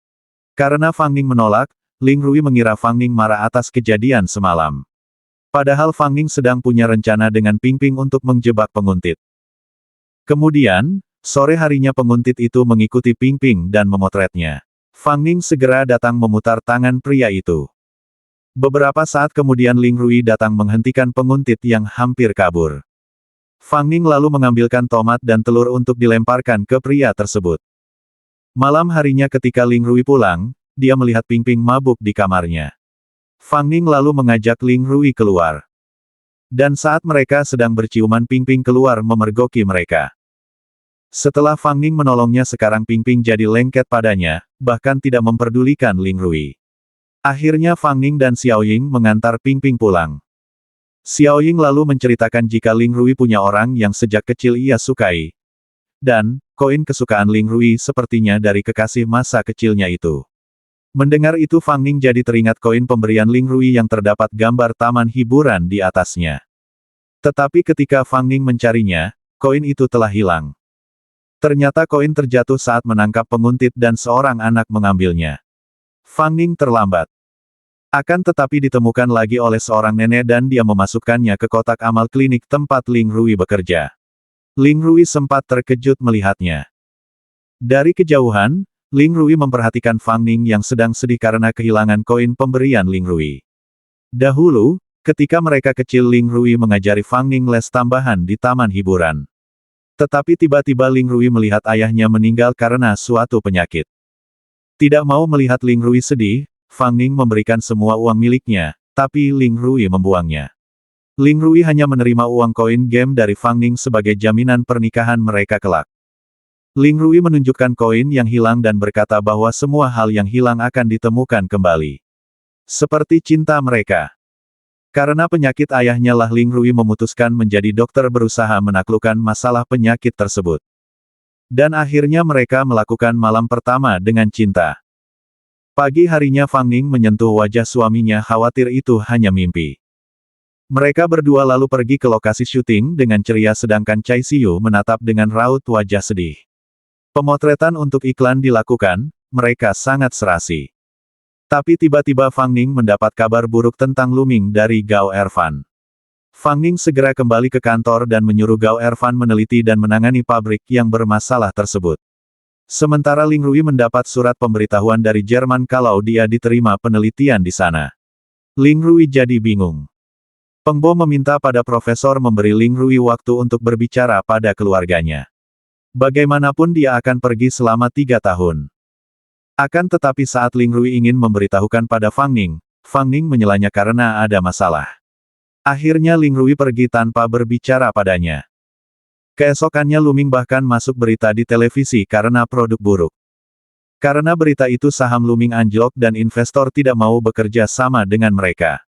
Karena Fang Ning menolak, Ling Rui mengira Fang Ning marah atas kejadian semalam. Padahal Fang Ning sedang punya rencana dengan Ping Ping untuk menjebak penguntit. Kemudian, sore harinya penguntit itu mengikuti Ping Ping dan memotretnya. Fang Ning segera datang memutar tangan pria itu. Beberapa saat kemudian Ling Rui datang menghentikan penguntit yang hampir kabur. Fang Ning lalu mengambilkan tomat dan telur untuk dilemparkan ke pria tersebut. Malam harinya ketika Ling Rui pulang, dia melihat Ping Ping mabuk di kamarnya. Fang Ning lalu mengajak Ling Rui keluar. Dan saat mereka sedang berciuman Ping Ping keluar memergoki mereka. Setelah Fang Ning menolongnya sekarang Ping Ping jadi lengket padanya, bahkan tidak memperdulikan Ling Rui. Akhirnya Fang Ning dan Xiao Ying mengantar Ping Ping pulang. Xiao Ying lalu menceritakan jika Ling Rui punya orang yang sejak kecil ia sukai. Dan, koin kesukaan Ling Rui sepertinya dari kekasih masa kecilnya itu. Mendengar itu Fang Ning jadi teringat koin pemberian Ling Rui yang terdapat gambar taman hiburan di atasnya. Tetapi ketika Fang Ning mencarinya, koin itu telah hilang. Ternyata koin terjatuh saat menangkap penguntit dan seorang anak mengambilnya. Fang Ning terlambat. Akan tetapi ditemukan lagi oleh seorang nenek dan dia memasukkannya ke kotak amal klinik tempat Ling Rui bekerja. Ling Rui sempat terkejut melihatnya. Dari kejauhan, Ling Rui memperhatikan Fang Ning yang sedang sedih karena kehilangan koin pemberian Ling Rui. Dahulu, ketika mereka kecil Ling Rui mengajari Fang Ning les tambahan di taman hiburan. Tetapi tiba-tiba Ling Rui melihat ayahnya meninggal karena suatu penyakit. Tidak mau melihat Ling Rui sedih, Fang Ning memberikan semua uang miliknya, tapi Ling Rui membuangnya. Ling Rui hanya menerima uang koin game dari Fang Ning sebagai jaminan pernikahan mereka kelak. Ling Rui menunjukkan koin yang hilang dan berkata bahwa semua hal yang hilang akan ditemukan kembali. Seperti cinta mereka. Karena penyakit ayahnya lah Ling Rui memutuskan menjadi dokter berusaha menaklukkan masalah penyakit tersebut. Dan akhirnya mereka melakukan malam pertama dengan cinta. Pagi harinya Fang Ning menyentuh wajah suaminya khawatir itu hanya mimpi. Mereka berdua lalu pergi ke lokasi syuting dengan ceria sedangkan Chai Siyu menatap dengan raut wajah sedih. Pemotretan untuk iklan dilakukan, mereka sangat serasi. Tapi tiba-tiba Fang Ning mendapat kabar buruk tentang Lu Ming dari Gao Erfan. Fang Ning segera kembali ke kantor dan menyuruh Gao Erfan meneliti dan menangani pabrik yang bermasalah tersebut. Sementara Ling Rui mendapat surat pemberitahuan dari Jerman kalau dia diterima penelitian di sana. Ling Rui jadi bingung. Peng Bo meminta pada profesor memberi Ling Rui waktu untuk berbicara pada keluarganya. Bagaimanapun dia akan pergi selama 3 tahun. Akan tetapi saat Ling Rui ingin memberitahukan pada Fang Ning menyelanya karena ada masalah. Akhirnya Ling Rui pergi tanpa berbicara padanya. Keesokannya Lu Ming bahkan masuk berita di televisi karena produk buruk. Karena berita itu saham Lu Ming anjlok dan investor tidak mau bekerja sama dengan mereka.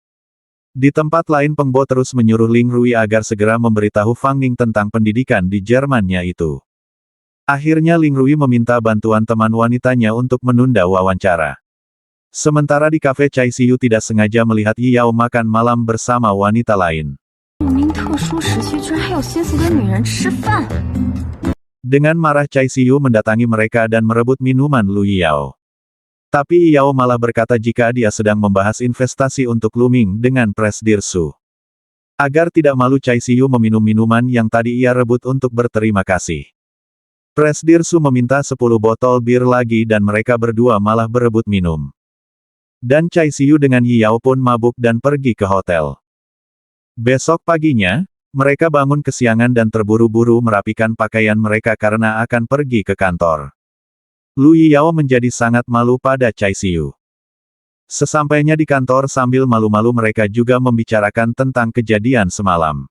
Di tempat lain Peng Bo terus menyuruh Ling Rui agar segera memberitahu Fang Ning tentang pendidikan di Jermannya itu. Akhirnya Ling Rui meminta bantuan teman wanitanya untuk menunda wawancara. Sementara di kafe Chai Siyu tidak sengaja melihat Yi Yao makan malam bersama wanita lain. Dengan marah Chai Siyu mendatangi mereka dan merebut minuman Lu Yao. Tapi Yi Yao malah berkata jika dia sedang membahas investasi untuk Lu Ming dengan Presdir Su. Agar tidak malu Chai Siyu meminum minuman yang tadi ia rebut untuk berterima kasih. Presdir Su meminta 10 botol bir lagi dan mereka berdua malah berebut minum. Dan Chai Siyu dengan Yi Yao pun mabuk dan pergi ke hotel. Besok paginya, mereka bangun kesiangan dan terburu-buru merapikan pakaian mereka karena akan pergi ke kantor. Lu Yao menjadi sangat malu pada Chai Siyu. Sesampainya di kantor sambil malu-malu mereka juga membicarakan tentang kejadian semalam.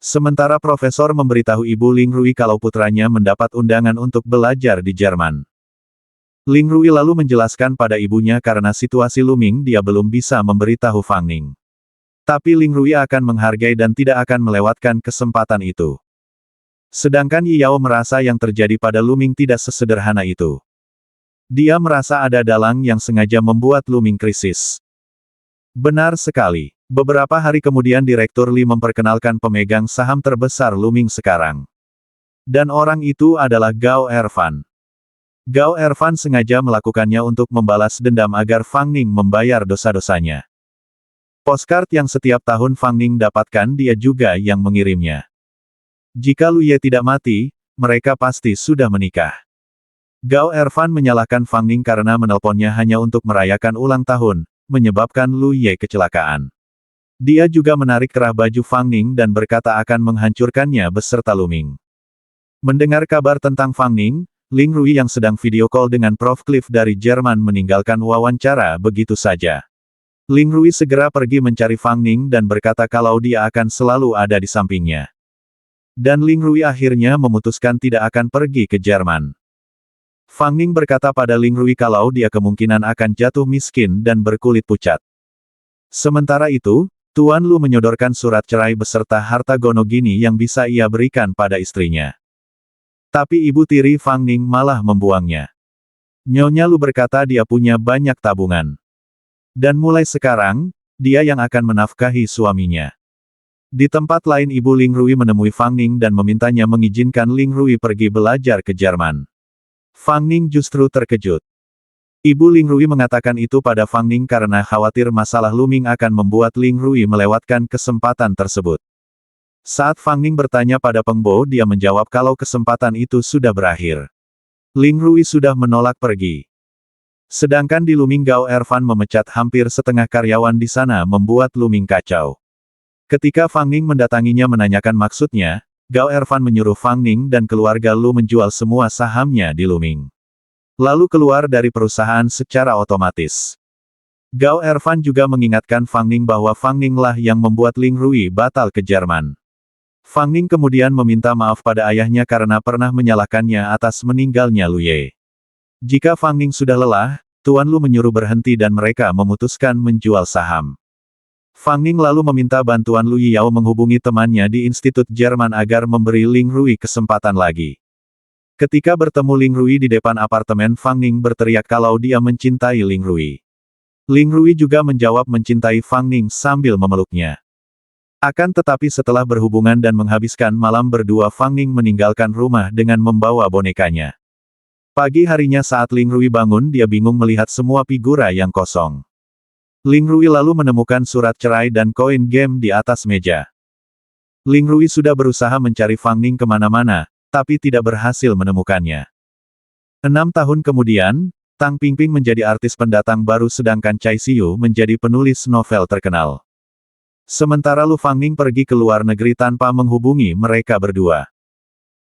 Sementara profesor memberitahu ibu Ling Rui kalau putranya mendapat undangan untuk belajar di Jerman. Ling Rui lalu menjelaskan pada ibunya karena situasi Lu Ming dia belum bisa memberitahu Fang Ning. Tapi Ling Rui akan menghargai dan tidak akan melewatkan kesempatan itu. Sedangkan Yi Yao merasa yang terjadi pada Lu Ming tidak sesederhana itu. Dia merasa ada dalang yang sengaja membuat Lu Ming krisis. Benar sekali. Beberapa hari kemudian Direktur Li memperkenalkan pemegang saham terbesar Lu Ming sekarang. Dan orang itu adalah Gao Erfan. Gao Erfan sengaja melakukannya untuk membalas dendam agar Fang Ning membayar dosa-dosanya. Postcard yang setiap tahun Fang Ning dapatkan dia juga yang mengirimnya. Jika Lu Ye tidak mati, mereka pasti sudah menikah. Gao Erfan menyalahkan Fang Ning karena menelponnya hanya untuk merayakan ulang tahun, menyebabkan Lu Ye kecelakaan. Dia juga menarik kerah baju Fang Ning dan berkata akan menghancurkannya beserta Lu Ming. Mendengar kabar tentang Fang Ning, Ling Rui yang sedang video call dengan Prof. Cliff dari Jerman meninggalkan wawancara begitu saja. Ling Rui segera pergi mencari Fang Ning dan berkata kalau dia akan selalu ada di sampingnya. Dan Ling Rui akhirnya memutuskan tidak akan pergi ke Jerman. Fang Ning berkata pada Ling Rui kalau dia kemungkinan akan jatuh miskin dan berkulit pucat. Sementara itu, Tuan Lu menyodorkan surat cerai beserta harta gonogini yang bisa ia berikan pada istrinya. Tapi ibu tiri Fang Ning malah membuangnya. Nyonya Lu berkata dia punya banyak tabungan. Dan mulai sekarang, dia yang akan menafkahi suaminya. Di tempat lain ibu Ling Rui menemui Fang Ning dan memintanya mengizinkan Ling Rui pergi belajar ke Jerman. Fang Ning justru terkejut. Ibu Ling Rui mengatakan itu pada Fang Ning karena khawatir masalah Luming akan membuat Ling Rui melewatkan kesempatan tersebut. Saat Fang Ning bertanya pada Peng Bo, dia menjawab kalau kesempatan itu sudah berakhir. Ling Rui sudah menolak pergi. Sedangkan di Luming Gao Erfan memecat hampir setengah karyawan di sana membuat Luming kacau. Ketika Fang Ning mendatanginya menanyakan maksudnya, Gao Erfan menyuruh Fang Ning dan keluarga Lu menjual semua sahamnya di Luming. Lalu keluar dari perusahaan secara otomatis. Gao Erfan juga mengingatkan Fang Ning bahwa Fang Ning lah yang membuat Ling Rui batal ke Jerman. Fang Ning kemudian meminta maaf pada ayahnya karena pernah menyalahkannya atas meninggalnya Lu Ye. Jika Fang Ning sudah lelah, Tuan Lu menyuruh berhenti dan mereka memutuskan menjual saham. Fang Ning lalu meminta bantuan Lu Yiyao menghubungi temannya di Institut Jerman agar memberi Ling Rui kesempatan lagi. Ketika bertemu Ling Rui di depan apartemen, Fang Ning berteriak kalau dia mencintai Ling Rui. Ling Rui juga menjawab mencintai Fang Ning sambil memeluknya. Akan tetapi setelah berhubungan dan menghabiskan malam berdua, Fang Ning meninggalkan rumah dengan membawa bonekanya. Pagi harinya saat Ling Rui bangun, dia bingung melihat semua figura yang kosong. Ling Rui lalu menemukan surat cerai dan koin game di atas meja. Ling Rui sudah berusaha mencari Fang Ning kemana-mana, tapi tidak berhasil menemukannya. 6 tahun kemudian, Tang Pingping menjadi artis pendatang baru sedangkan Chai Siyu menjadi penulis novel terkenal. Sementara Lu Fangning pergi ke luar negeri tanpa menghubungi mereka berdua.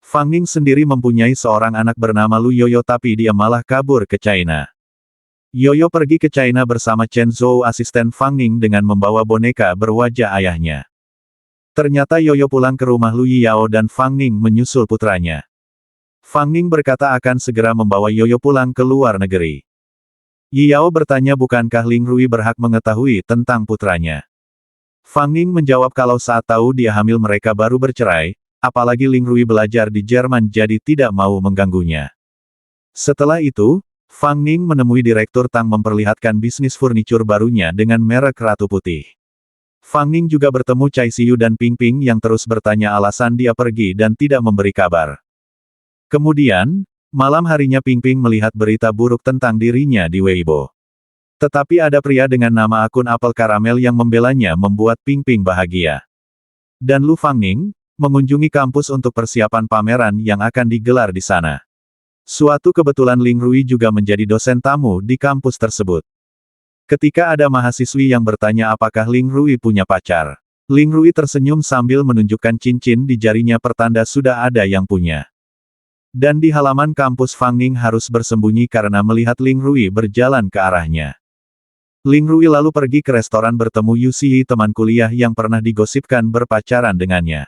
Fangning sendiri mempunyai seorang anak bernama Lu Yoyo tapi dia malah kabur ke China. Yoyo pergi ke China bersama Chen Zhou asisten Fangning dengan membawa boneka berwajah ayahnya. Ternyata Yoyo pulang ke rumah Lu Yiyao dan Fangning menyusul putranya. Fangning berkata akan segera membawa Yoyo pulang ke luar negeri. Yiyao bertanya bukankah Ling Rui berhak mengetahui tentang putranya. Fangning menjawab kalau saat tahu dia hamil mereka baru bercerai, apalagi Ling Rui belajar di Jerman jadi tidak mau mengganggunya. Setelah itu, Fangning menemui Direktur Tang memperlihatkan bisnis furnitur barunya dengan merek Ratu Putih. Fangning juga bertemu Chai Siyu dan Pingping yang terus bertanya alasan dia pergi dan tidak memberi kabar. Kemudian, malam harinya Pingping melihat berita buruk tentang dirinya di Weibo. Tetapi ada pria dengan nama akun apel karamel yang membelanya membuat Pingping bahagia. Dan Lu Fangning mengunjungi kampus untuk persiapan pameran yang akan digelar di sana. Suatu kebetulan Ling Rui juga menjadi dosen tamu di kampus tersebut. Ketika ada mahasiswi yang bertanya apakah Ling Rui punya pacar, Ling Rui tersenyum sambil menunjukkan cincin di jarinya pertanda sudah ada yang punya. Dan di halaman kampus Fangning harus bersembunyi karena melihat Ling Rui berjalan ke arahnya. Ling Rui lalu pergi ke restoran bertemu Yu Xi, teman kuliah yang pernah digosipkan berpacaran dengannya.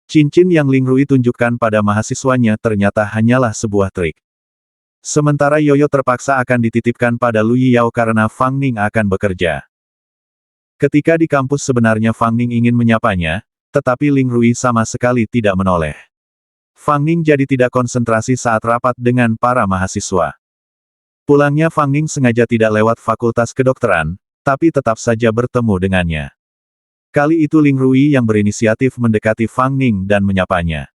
Cincin yang Ling Rui tunjukkan pada mahasiswanya ternyata hanyalah sebuah trik. Sementara Yoyo terpaksa akan dititipkan pada Lu Yiyao karena Fangning akan bekerja. Ketika di kampus sebenarnya Fangning ingin menyapanya, tetapi Ling Rui sama sekali tidak menoleh. Fangning jadi tidak konsentrasi saat rapat dengan para mahasiswa. Pulangnya Fangning sengaja tidak lewat fakultas kedokteran, tapi tetap saja bertemu dengannya. Kali itu Ling Rui yang berinisiatif mendekati Fangning dan menyapanya.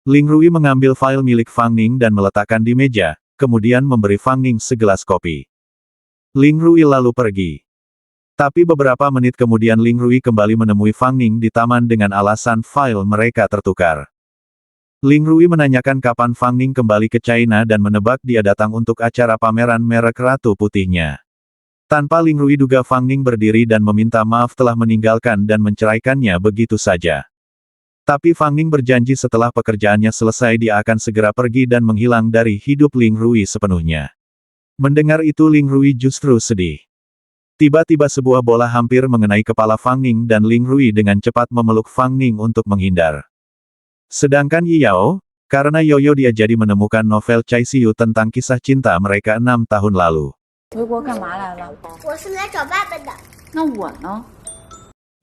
Ling Rui mengambil file milik Fangning dan meletakkan di meja, kemudian memberi Fangning segelas kopi. Ling Rui lalu pergi. Tapi beberapa menit kemudian Ling Rui kembali menemui Fangning di taman dengan alasan file mereka tertukar. Ling Rui menanyakan kapan Fangning kembali ke China dan menebak dia datang untuk acara pameran merek Ratu Putihnya. Tanpa Ling Rui duga Fangning berdiri dan meminta maaf telah meninggalkan dan menceraikannya begitu saja. Tapi Fangning berjanji setelah pekerjaannya selesai dia akan segera pergi dan menghilang dari hidup Ling Rui sepenuhnya. Mendengar itu Ling Rui justru sedih. Tiba-tiba sebuah bola hampir mengenai kepala Fang Ning dan Ling Rui dengan cepat memeluk Fang Ning untuk menghindar. Sedangkan Yi Yao, karena Yoyo dia jadi menemukan novel Chai Siyu tentang kisah cinta mereka 6 tahun lalu. 回国干嘛来了？我是来找爸爸的。那我呢？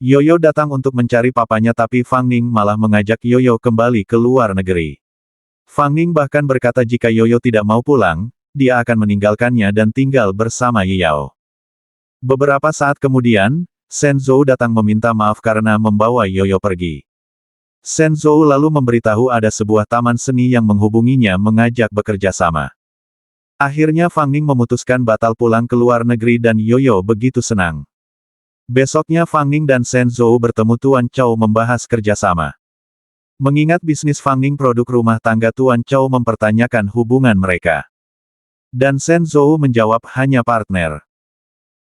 Yoyo datang untuk mencari papanya tapi Fang Ning malah mengajak Yoyo kembali ke luar negeri. Fang Ning bahkan berkata jika Yoyo tidak mau pulang, dia akan meninggalkannya dan tinggal bersama Yi Yao. Beberapa saat kemudian, Shen Zhou datang meminta maaf karena membawa Yoyo pergi. Shen Zhou lalu memberitahu ada sebuah taman seni yang menghubunginya mengajak bekerja sama. Akhirnya Fang Ning memutuskan batal pulang ke luar negeri dan Yoyo begitu senang. Besoknya Fang Ning dan Shen Zhou bertemu Tuan Chou membahas kerjasama. Mengingat bisnis Fang Ning produk rumah tangga, Tuan Chou mempertanyakan hubungan mereka. Dan Shen Zhou menjawab hanya partner.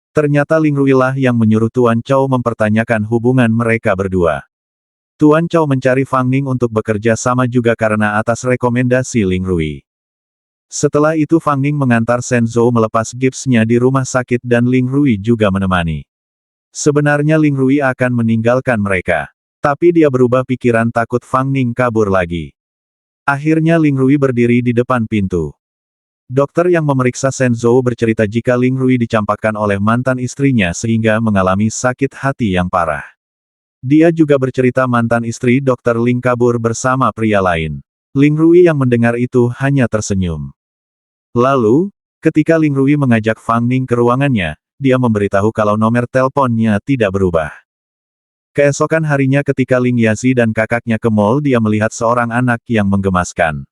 Ternyata Ling Rui lah yang menyuruh Tuan Chou mempertanyakan hubungan mereka berdua. Tuan Chou mencari Fang Ning untuk bekerja sama juga karena atas rekomendasi Ling Rui. Setelah itu Fang Ning mengantar Shen Zhou melepas gipsnya di rumah sakit dan Ling Rui juga menemani. Sebenarnya Ling Rui akan meninggalkan mereka. Tapi dia berubah pikiran takut Fang Ning kabur lagi. Akhirnya Ling Rui berdiri di depan pintu. Dokter yang memeriksa Shen Zhou bercerita jika Ling Rui dicampakkan oleh mantan istrinya sehingga mengalami sakit hati yang parah. Dia juga bercerita mantan istri Dokter Ling kabur bersama pria lain. Ling Rui yang mendengar itu hanya tersenyum. Lalu, ketika Ling Rui mengajak Fang Ning ke ruangannya, dia memberitahu kalau nomor teleponnya tidak berubah. Keesokan harinya ketika Ling Yazi dan kakaknya ke mall, dia melihat seorang anak yang menggemaskan.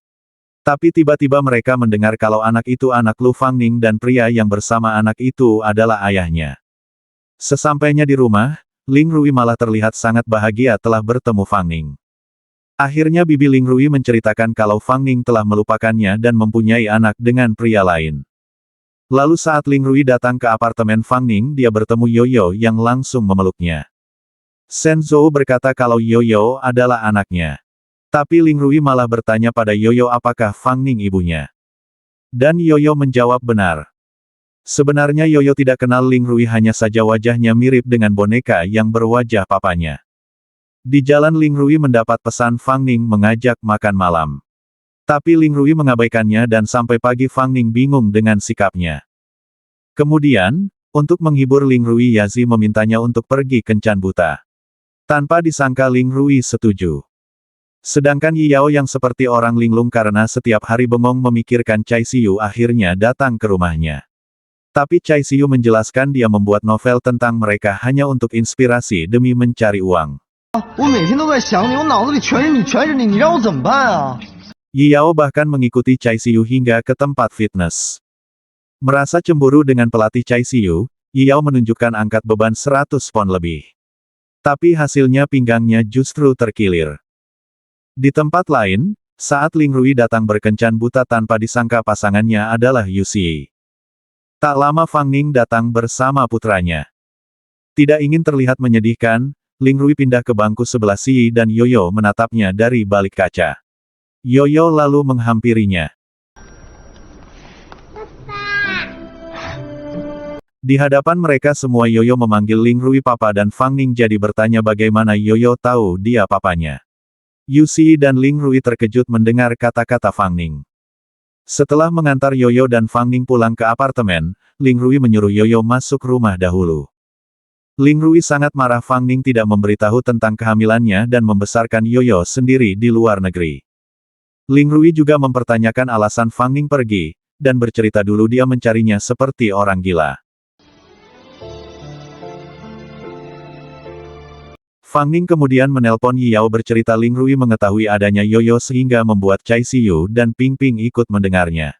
Tapi tiba-tiba mereka mendengar kalau anak itu anak Lu Fang Ning dan pria yang bersama anak itu adalah ayahnya. Sesampainya di rumah, Ling Rui malah terlihat sangat bahagia telah bertemu Fang Ning. Akhirnya bibi Ling Rui menceritakan kalau Fang Ning telah melupakannya dan mempunyai anak dengan pria lain. Lalu saat Ling Rui datang ke apartemen Fang Ning, dia bertemu Yoyo yang langsung memeluknya. Shen Zhou berkata kalau Yoyo adalah anaknya. Tapi Ling Rui malah bertanya pada Yoyo apakah Fang Ning ibunya. Dan Yoyo menjawab benar. Sebenarnya Yoyo tidak kenal Ling Rui, hanya saja wajahnya mirip dengan boneka yang berwajah papanya. Di jalan Ling Rui mendapat pesan Fang Ning mengajak makan malam. Tapi Ling Rui mengabaikannya dan sampai pagi Fang Ning bingung dengan sikapnya. Kemudian, untuk menghibur Ling Rui, Yazi memintanya untuk pergi kencan buta. Tanpa disangka Ling Rui setuju. Sedangkan Yi Yao yang seperti orang linglung karena setiap hari bengong memikirkan Chai Siyu akhirnya datang ke rumahnya. Tapi Chai Siyu menjelaskan dia membuat novel tentang mereka hanya untuk inspirasi demi mencari uang. Yi Yao bahkan mengikuti Chai Siyu hingga ke tempat fitness. Merasa cemburu dengan pelatih Chai Siyu, Yi Yao menunjukkan angkat beban 100 pon lebih. Tapi hasilnya pinggangnya justru terkilir. Di tempat lain, saat Ling Rui datang berkencan buta tanpa disangka pasangannya adalah Yu Xi. Tak lama Fang Ning datang bersama putranya. Tidak ingin terlihat menyedihkan, Ling Rui pindah ke bangku sebelah Xi dan Yoyo menatapnya dari balik kaca. Yoyo lalu menghampirinya. Di hadapan mereka semua Yoyo memanggil Ling Rui papa dan Fang Ning jadi bertanya bagaimana Yoyo tahu dia papanya. Yu Xi dan Ling Rui terkejut mendengar kata-kata Fang Ning. Setelah mengantar Yoyo dan Fang Ning pulang ke apartemen, Ling Rui menyuruh Yoyo masuk rumah dahulu. Ling Rui sangat marah Fang Ning tidak memberitahu tentang kehamilannya dan membesarkan Yoyo sendiri di luar negeri. Ling Rui juga mempertanyakan alasan Fang Ning pergi, dan bercerita dulu dia mencarinya seperti orang gila. Fang Ning kemudian menelpon Yi Yao bercerita Ling Rui mengetahui adanya Yoyo sehingga membuat Chai Siyu dan Ping Ping ikut mendengarnya.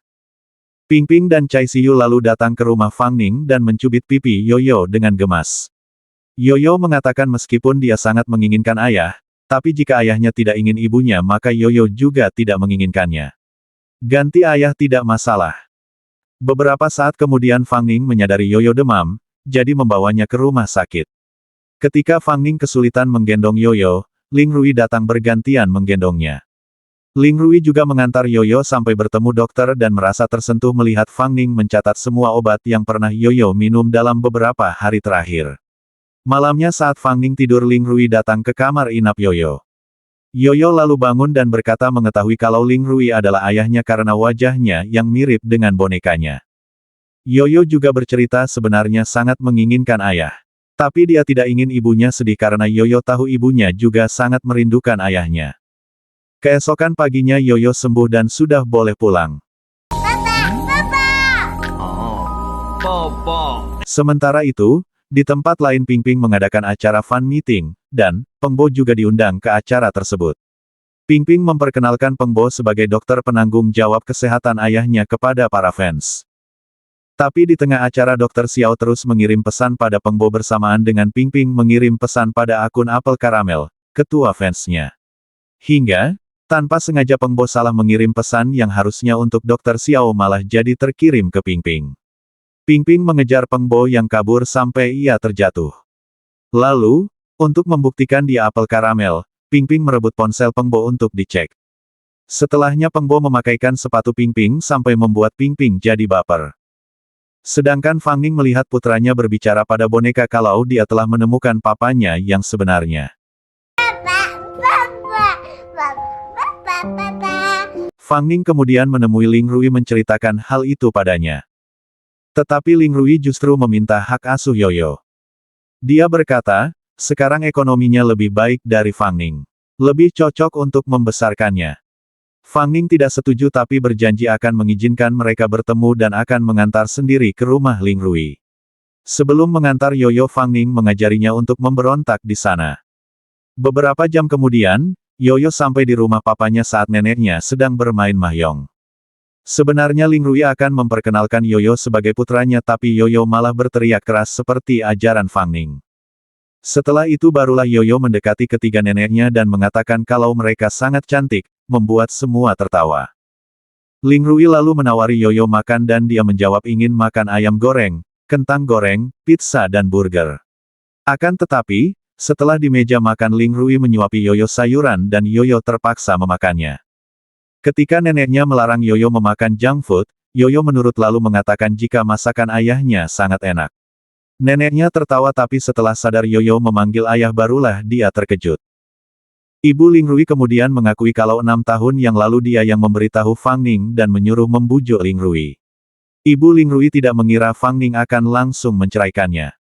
Ping Ping dan Chai Siyu lalu datang ke rumah Fang Ning dan mencubit pipi Yoyo dengan gemas. Yoyo mengatakan meskipun dia sangat menginginkan ayah, tapi jika ayahnya tidak ingin ibunya maka Yoyo juga tidak menginginkannya. Ganti ayah tidak masalah. Beberapa saat kemudian Fang Ning menyadari Yoyo demam, jadi membawanya ke rumah sakit. Ketika Fang Ning kesulitan menggendong Yoyo, Ling Rui datang bergantian menggendongnya. Ling Rui juga mengantar Yoyo sampai bertemu dokter dan merasa tersentuh melihat Fang Ning mencatat semua obat yang pernah Yoyo minum dalam beberapa hari terakhir. Malamnya saat Fang Ning tidur, Ling Rui datang ke kamar inap Yoyo. Yoyo lalu bangun dan berkata mengetahui kalau Ling Rui adalah ayahnya karena wajahnya yang mirip dengan bonekanya. Yoyo juga bercerita sebenarnya sangat menginginkan ayah. Tapi dia tidak ingin ibunya sedih karena Yoyo tahu ibunya juga sangat merindukan ayahnya. Keesokan paginya Yoyo sembuh dan sudah boleh pulang. Sementara itu, di tempat lain Ping Ping mengadakan acara fan meeting, dan Peng Bo juga diundang ke acara tersebut. Ping Ping memperkenalkan Peng Bo sebagai dokter penanggung jawab kesehatan ayahnya kepada para fans. Tapi di tengah acara Dr. Xiao terus mengirim pesan pada Peng Bo bersamaan dengan Ping Ping mengirim pesan pada akun Apel Karamel, ketua fansnya. Hingga, tanpa sengaja Peng Bo salah mengirim pesan yang harusnya untuk Dr. Xiao malah jadi terkirim ke Ping Ping. Ping Ping mengejar Peng Bo yang kabur sampai ia terjatuh. Lalu, untuk membuktikan dia Apel Karamel, Ping Ping merebut ponsel Peng Bo untuk dicek. Setelahnya Peng Bo memakaikan sepatu Ping Ping sampai membuat Ping Ping jadi baper. Sedangkan Fang Ning melihat putranya berbicara pada boneka kalau dia telah menemukan papanya yang sebenarnya. Fang Ning kemudian menemui Ling Rui menceritakan hal itu padanya. Tetapi Ling Rui justru meminta hak asuh Yoyo. Dia berkata, sekarang ekonominya lebih baik dari Fang Ning. Lebih cocok untuk membesarkannya. Fang Ning tidak setuju tapi berjanji akan mengizinkan mereka bertemu dan akan mengantar sendiri ke rumah Ling Rui. Sebelum mengantar Yoyo, Fang Ning mengajarinya untuk memberontak di sana. Beberapa jam kemudian, Yoyo sampai di rumah papanya saat neneknya sedang bermain mahjong. Sebenarnya Ling Rui akan memperkenalkan Yoyo sebagai putranya tapi Yoyo malah berteriak keras seperti ajaran Fang Ning. Setelah itu barulah Yoyo mendekati ketiga neneknya dan mengatakan kalau mereka sangat cantik, membuat semua tertawa. Ling Rui lalu menawari Yoyo makan dan dia menjawab ingin makan ayam goreng, kentang goreng, pizza dan burger. Akan tetapi, setelah di meja makan Ling Rui menyuapi Yoyo sayuran dan Yoyo terpaksa memakannya. Ketika neneknya melarang Yoyo memakan junk food, Yoyo menurut lalu mengatakan jika masakan ayahnya sangat enak. Neneknya tertawa tapi setelah sadar Yoyo memanggil ayah barulah dia terkejut. Ibu Ling Rui kemudian mengakui kalau 6 tahun yang lalu dia yang memberitahu Fang Ning dan menyuruh membujuk Ling Rui. Ibu Ling Rui tidak mengira Fang Ning akan langsung menceraikannya.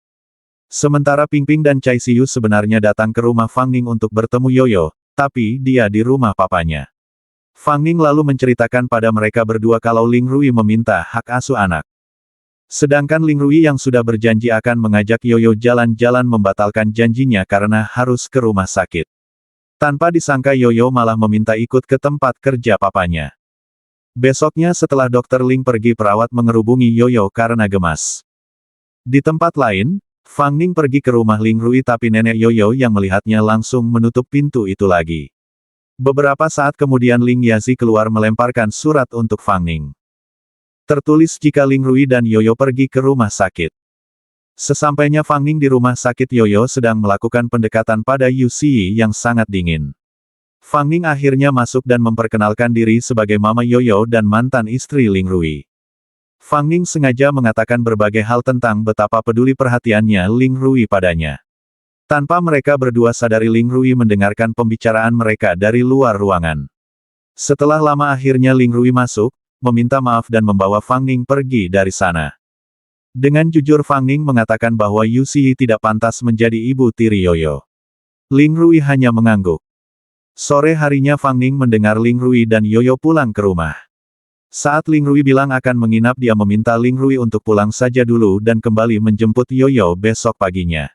Sementara Ping Ping dan Chai Siyu sebenarnya datang ke rumah Fang Ning untuk bertemu Yoyo, tapi dia di rumah papanya. Fang Ning lalu menceritakan pada mereka berdua kalau Ling Rui meminta hak asuh anak. Sedangkan Ling Rui yang sudah berjanji akan mengajak Yoyo jalan-jalan membatalkan janjinya karena harus ke rumah sakit. Tanpa disangka Yoyo malah meminta ikut ke tempat kerja papanya. Besoknya setelah Dr. Ling pergi, perawat mengerubungi Yoyo karena gemas. Di tempat lain, Fang Ning pergi ke rumah Ling Rui tapi nenek Yoyo yang melihatnya langsung menutup pintu itu lagi. Beberapa saat kemudian Ling Yazi keluar melemparkan surat untuk Fang Ning. Tertulis jika Ling Rui dan Yoyo pergi ke rumah sakit. Sesampainya Fang Ning di rumah sakit, Yoyo sedang melakukan pendekatan pada Yu Xi yang sangat dingin. Fang Ning akhirnya masuk dan memperkenalkan diri sebagai Mama Yoyo dan mantan istri Ling Rui. Fang Ning sengaja mengatakan berbagai hal tentang betapa peduli perhatiannya Ling Rui padanya. Tanpa mereka berdua sadari, Ling Rui mendengarkan pembicaraan mereka dari luar ruangan. Setelah lama akhirnya Ling Rui masuk, meminta maaf dan membawa Fang Ning pergi dari sana. Dengan jujur Fang Ning mengatakan bahwa Yu Xi tidak pantas menjadi ibu tiri Yoyo. Ling Rui hanya mengangguk. Sore harinya Fang Ning mendengar Ling Rui dan Yoyo pulang ke rumah. Saat Ling Rui bilang akan menginap, dia meminta Ling Rui untuk pulang saja dulu dan kembali menjemput Yoyo besok paginya.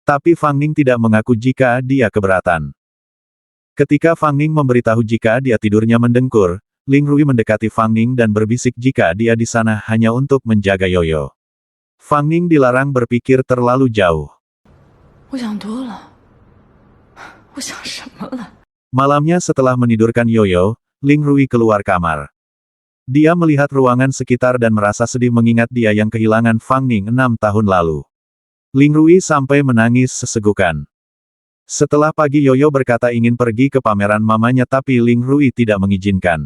Tapi Fang Ning tidak mengaku jika dia keberatan. Ketika Fang Ning memberitahu jika dia tidurnya mendengkur, Ling Rui mendekati Fang Ning dan berbisik jika dia di sana hanya untuk menjaga Yoyo. Fang Ning dilarang berpikir terlalu jauh. Malamnya setelah menidurkan Yoyo, Ling Rui keluar kamar. Dia melihat ruangan sekitar dan merasa sedih mengingat dia yang kehilangan Fang Ning 6 tahun lalu. Ling Rui sampai menangis sesegukan. Setelah pagi Yoyo berkata ingin pergi ke pameran mamanya tapi Ling Rui tidak mengizinkan.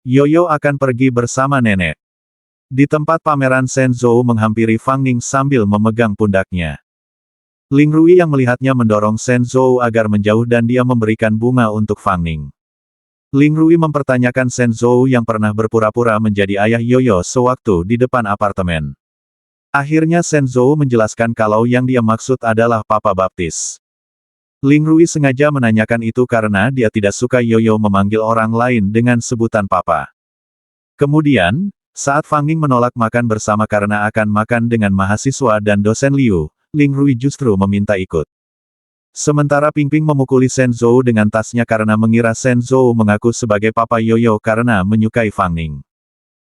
Yoyo akan pergi bersama nenek. Di tempat pameran Shen Zhou menghampiri Fang Ning sambil memegang pundaknya. Ling Rui yang melihatnya mendorong Shen Zhou agar menjauh dan dia memberikan bunga untuk Fang Ning. Ling Rui mempertanyakan Shen Zhou yang pernah berpura-pura menjadi ayah Yoyo sewaktu di depan apartemen. Akhirnya Shen Zhou menjelaskan kalau yang dia maksud adalah Papa Baptis. Ling Rui sengaja menanyakan itu karena dia tidak suka Yoyo memanggil orang lain dengan sebutan Papa. Kemudian, saat Fang Ning menolak makan bersama karena akan makan dengan mahasiswa dan dosen Liu, Ling Rui justru meminta ikut. Sementara Ping Ping memukuli Shen Zhou dengan tasnya karena mengira Shen Zhou mengaku sebagai Papa Yoyo karena menyukai Fang Ning.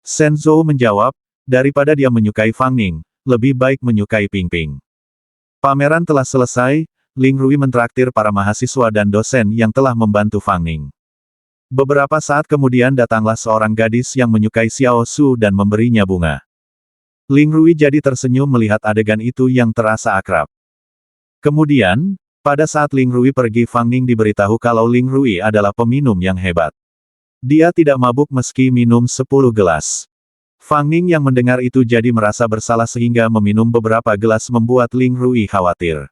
Shen Zhou menjawab, daripada dia menyukai Fang Ning, lebih baik menyukai Ping Ping. Pameran telah selesai, Ling Rui mentraktir para mahasiswa dan dosen yang telah membantu Fang Ning. Beberapa saat kemudian datanglah seorang gadis yang menyukai Xiao Su dan memberinya bunga. Ling Rui jadi tersenyum melihat adegan itu yang terasa akrab. Kemudian, pada saat Ling Rui pergi Fang Ning diberitahu kalau Ling Rui adalah peminum yang hebat. Dia tidak mabuk meski minum 10 gelas. Fang Ning yang mendengar itu jadi merasa bersalah sehingga meminum beberapa gelas membuat Ling Rui khawatir.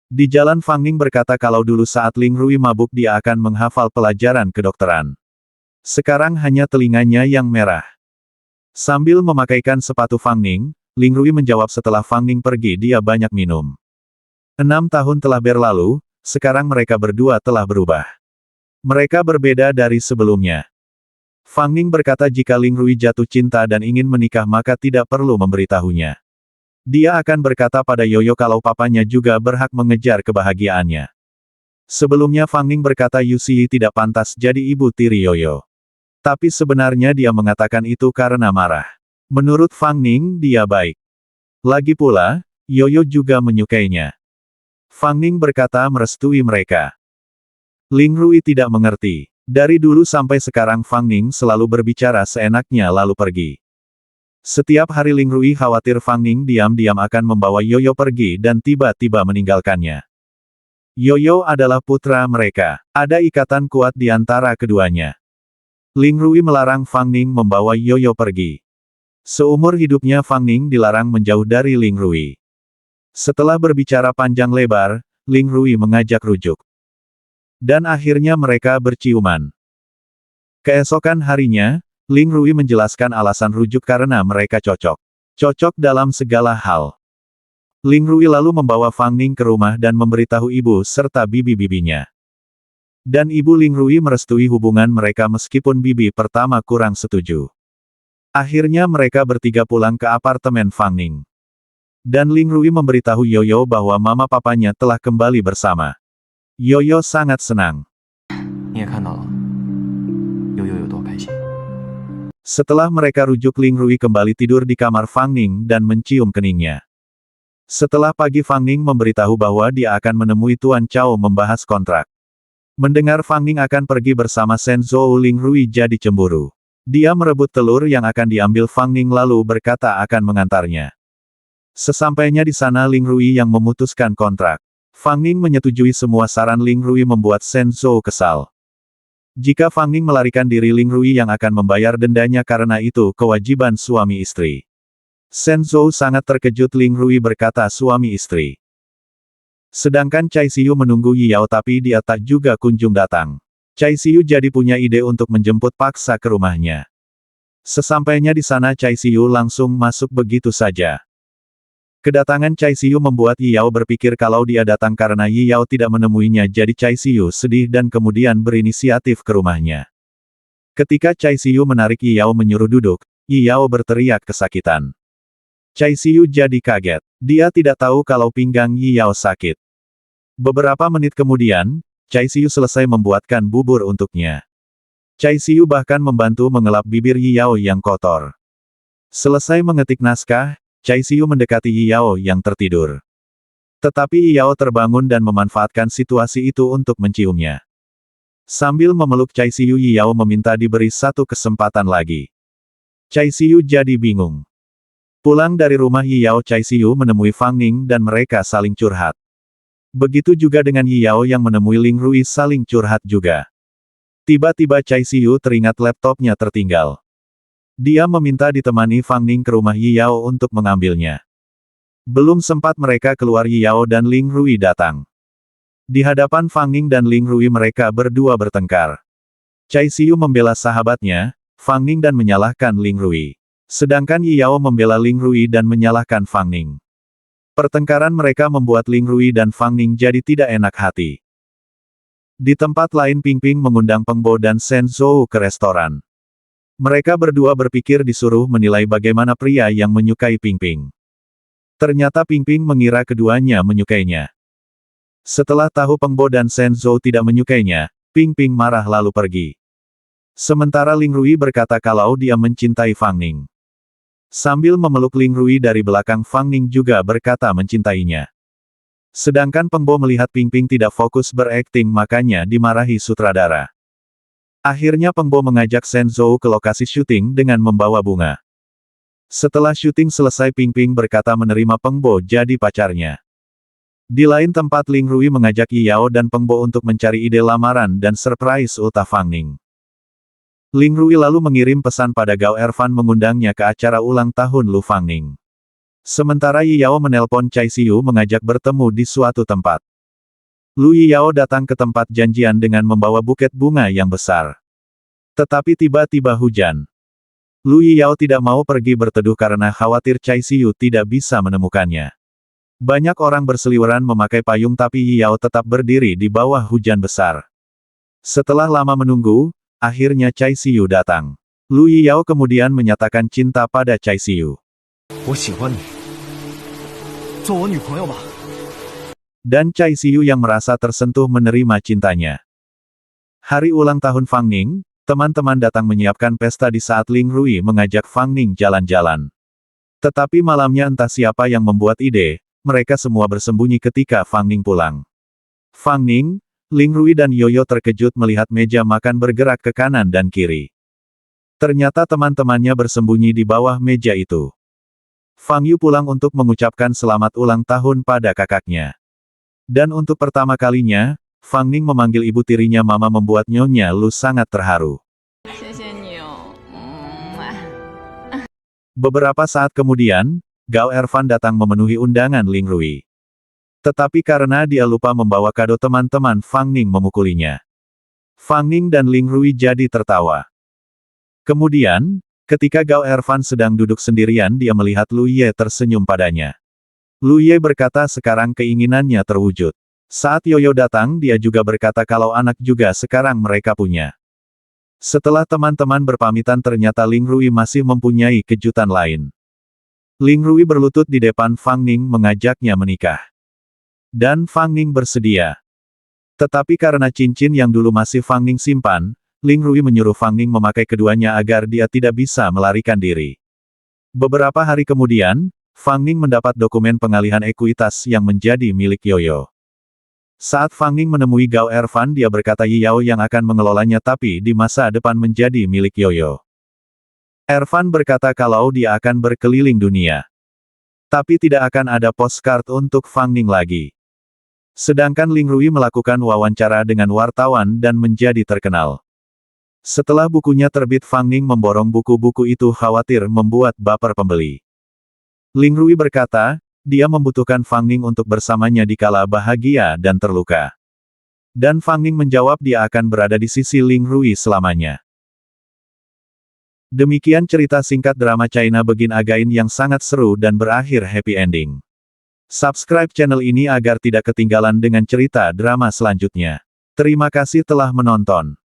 Di jalan Fang Ning berkata kalau dulu saat Ling Rui mabuk dia akan menghafal pelajaran kedokteran. Sekarang hanya telinganya yang merah. Sambil memakaikan sepatu Fang Ning, Ling Rui menjawab setelah Fang Ning pergi dia banyak minum. 6 tahun telah berlalu, sekarang mereka berdua telah berubah. Mereka berbeda dari sebelumnya. Fang Ning berkata jika Ling Rui jatuh cinta dan ingin menikah maka tidak perlu memberitahunya. Dia akan berkata pada Yoyo kalau papanya juga berhak mengejar kebahagiaannya. Sebelumnya Fang Ning berkata Yusi tidak pantas jadi ibu tiri Yoyo. Tapi sebenarnya dia mengatakan itu karena marah. Menurut Fang Ning dia baik. Lagi pula, Yoyo juga menyukainya. Fang Ning berkata merestui mereka. Ling Rui tidak mengerti. Dari dulu sampai sekarang Fang Ning selalu berbicara seenaknya lalu pergi. Setiap hari Ling Rui khawatir Fang Ning diam-diam akan membawa Yoyo pergi dan tiba-tiba meninggalkannya. Yoyo adalah putra mereka. Ada ikatan kuat di antara keduanya. Ling Rui melarang Fang Ning membawa Yoyo pergi. Seumur hidupnya Fang Ning dilarang menjauh dari Ling Rui. Setelah berbicara panjang lebar, Ling Rui mengajak rujuk. Dan akhirnya mereka berciuman. Keesokan harinya, Ling Rui menjelaskan alasan rujuk karena mereka cocok. Cocok dalam segala hal. Ling Rui lalu membawa Fang Ning ke rumah dan memberitahu ibu serta bibi-bibinya. Dan ibu Ling Rui merestui hubungan mereka meskipun bibi pertama kurang setuju. Akhirnya mereka bertiga pulang ke apartemen Fang Ning. Dan Ling Rui memberitahu Yoyo bahwa mama papanya telah kembali bersama. Yoyo sangat senang. 你也看到了，悠悠有多开心。 Setelah mereka rujuk Ling Rui kembali tidur di kamar Fang Ning dan mencium keningnya. Setelah pagi Fang Ning memberitahu bahwa dia akan menemui Tuan Chao membahas kontrak. Mendengar Fang Ning akan pergi bersama Shen Zhou Ling Rui jadi cemburu. Dia merebut telur yang akan diambil Fang Ning lalu berkata akan mengantarnya. Sesampainya di sana Ling Rui yang memutuskan kontrak. Fang Ning menyetujui semua saran Ling Rui membuat Shen Zhou kesal. Jika Fang Ning melarikan diri Ling Rui yang akan membayar dendanya karena itu kewajiban suami istri. Shen Zhou sangat terkejut Ling Rui berkata suami istri. Sedangkan Cai Xiu menunggu Yi Yao tapi dia tak juga kunjung datang. Cai Xiu jadi punya ide untuk menjemput paksa ke rumahnya. Sesampainya di sana Cai Xiu langsung masuk begitu saja. Kedatangan Cai Xiu membuat Yi Yao berpikir kalau dia datang karena Yi Yao tidak menemuinya jadi Cai Xiu sedih dan kemudian berinisiatif ke rumahnya. Ketika Cai Xiu menarik Yi Yao menyuruh duduk, Yi Yao berteriak kesakitan. Cai Xiu jadi kaget. Dia tidak tahu kalau pinggang Yi Yao sakit. Beberapa menit kemudian, Cai Xiu selesai membuatkan bubur untuknya. Cai Xiu bahkan membantu mengelap bibir Yi Yao yang kotor. Selesai mengetik naskah, Cai Xiu mendekati Yi Yao yang tertidur. Tetapi Yi Yao terbangun dan memanfaatkan situasi itu untuk menciumnya. Sambil memeluk Cai Xiu Yi Yao meminta diberi satu kesempatan lagi. Cai Xiu jadi bingung. Pulang dari rumah Yi Yao Cai Xiu menemui Fang Ning dan mereka saling curhat. Begitu juga dengan Yi Yao yang menemui Ling Rui saling curhat juga. Tiba-tiba Chai Siyu teringat laptopnya tertinggal. Dia meminta ditemani Fang Ning ke rumah Yi Yao untuk mengambilnya. Belum sempat mereka keluar, Yi Yao dan Ling Rui datang. Di hadapan Fang Ning dan Ling Rui mereka berdua bertengkar. Chai Siyu membela sahabatnya, Fang Ning dan menyalahkan Ling Rui. Sedangkan Yi Yao membela Ling Rui dan menyalahkan Fang Ning. Pertengkaran mereka membuat Ling Rui dan Fang Ning jadi tidak enak hati. Di tempat lain Ping Ping mengundang Peng Bo dan Shen Zhou ke restoran. Mereka berdua berpikir disuruh menilai bagaimana pria yang menyukai Ping Ping. Ternyata Ping Ping mengira keduanya menyukainya. Setelah tahu Peng Bo dan Shen Zhou tidak menyukainya, Ping Ping marah lalu pergi. Sementara Ling Rui berkata kalau dia mencintai Fang Ning. Sambil memeluk Ling Rui dari belakang, Fang Ning juga berkata mencintainya. Sedangkan Peng Bo melihat Ping Ping tidak fokus berakting makanya dimarahi sutradara. Akhirnya Peng Bo mengajak Shen Zhou ke lokasi syuting dengan membawa bunga. Setelah syuting selesai Ping Ping berkata menerima Peng Bo jadi pacarnya. Di lain tempat Ling Rui mengajak Yi Yao dan Peng Bo untuk mencari ide lamaran dan surprise ultah Fang Ning. Ling Rui lalu mengirim pesan pada Gao Erfan mengundangnya ke acara ulang tahun Lu Fang Ning. Sementara Yi Yao menelpon Chai Siyu mengajak bertemu di suatu tempat. Lu Yi Yao datang ke tempat janjian dengan membawa buket bunga yang besar. Tetapi tiba-tiba hujan. Lu Yi Yao tidak mau pergi berteduh karena khawatir Chai Siyu tidak bisa menemukannya. Banyak orang berseliweran memakai payung tapi Yi Yao tetap berdiri di bawah hujan besar. Setelah lama menunggu, akhirnya Chai Siyu datang. Lu Yi Yao kemudian menyatakan cinta pada Chai Siyu. Dan Chai Siyu yang merasa tersentuh menerima cintanya. Hari ulang tahun Fang Ning, teman-teman datang menyiapkan pesta di saat Ling Rui mengajak Fang Ning jalan-jalan. Tetapi malamnya entah siapa yang membuat ide, mereka semua bersembunyi ketika Fang Ning pulang. Fang Ning, Ling Rui dan Yoyo terkejut melihat meja makan bergerak ke kanan dan kiri. Ternyata teman-temannya bersembunyi di bawah meja itu. Fang Yu pulang untuk mengucapkan selamat ulang tahun pada kakaknya. Dan untuk pertama kalinya, Fang Ning memanggil ibu tirinya Mama membuat Nyonya Lu sangat terharu. Beberapa saat kemudian, Gao Erfan datang memenuhi undangan Ling Rui. Tetapi karena dia lupa membawa kado teman-teman Fang Ning memukulinya. Fang Ning dan Ling Rui jadi tertawa. Kemudian, ketika Gao Erfan sedang duduk sendirian dia melihat Lu Ye tersenyum padanya. Lu Ye berkata sekarang keinginannya terwujud. Saat Yoyo datang dia juga berkata kalau anak juga sekarang mereka punya. Setelah teman-teman berpamitan ternyata Ling Rui masih mempunyai kejutan lain. Ling Rui berlutut di depan Fang Ning mengajaknya menikah. Dan Fang Ning bersedia. Tetapi karena cincin yang dulu masih Fang Ning simpan, Ling Rui menyuruh Fang Ning memakai keduanya agar dia tidak bisa melarikan diri. Beberapa hari kemudian, Fang Ning mendapat dokumen pengalihan ekuitas yang menjadi milik Yoyo. Saat Fang Ning menemui Gao Erfan dia berkata Yi Yao yang akan mengelolanya tapi di masa depan menjadi milik Yoyo. Erfan berkata kalau dia akan berkeliling dunia. Tapi tidak akan ada postcard untuk Fang Ning lagi. Sedangkan Ling Rui melakukan wawancara dengan wartawan dan menjadi terkenal. Setelah bukunya terbit Fang Ning memborong buku-buku itu khawatir membuat baper pembeli. Ling Rui berkata, dia membutuhkan Fang Ning untuk bersamanya dikala bahagia dan terluka. Dan Fang Ning menjawab dia akan berada di sisi Ling Rui selamanya. Demikian cerita singkat drama China Begin Again yang sangat seru dan berakhir happy ending. Subscribe channel ini agar tidak ketinggalan dengan cerita drama selanjutnya. Terima kasih telah menonton.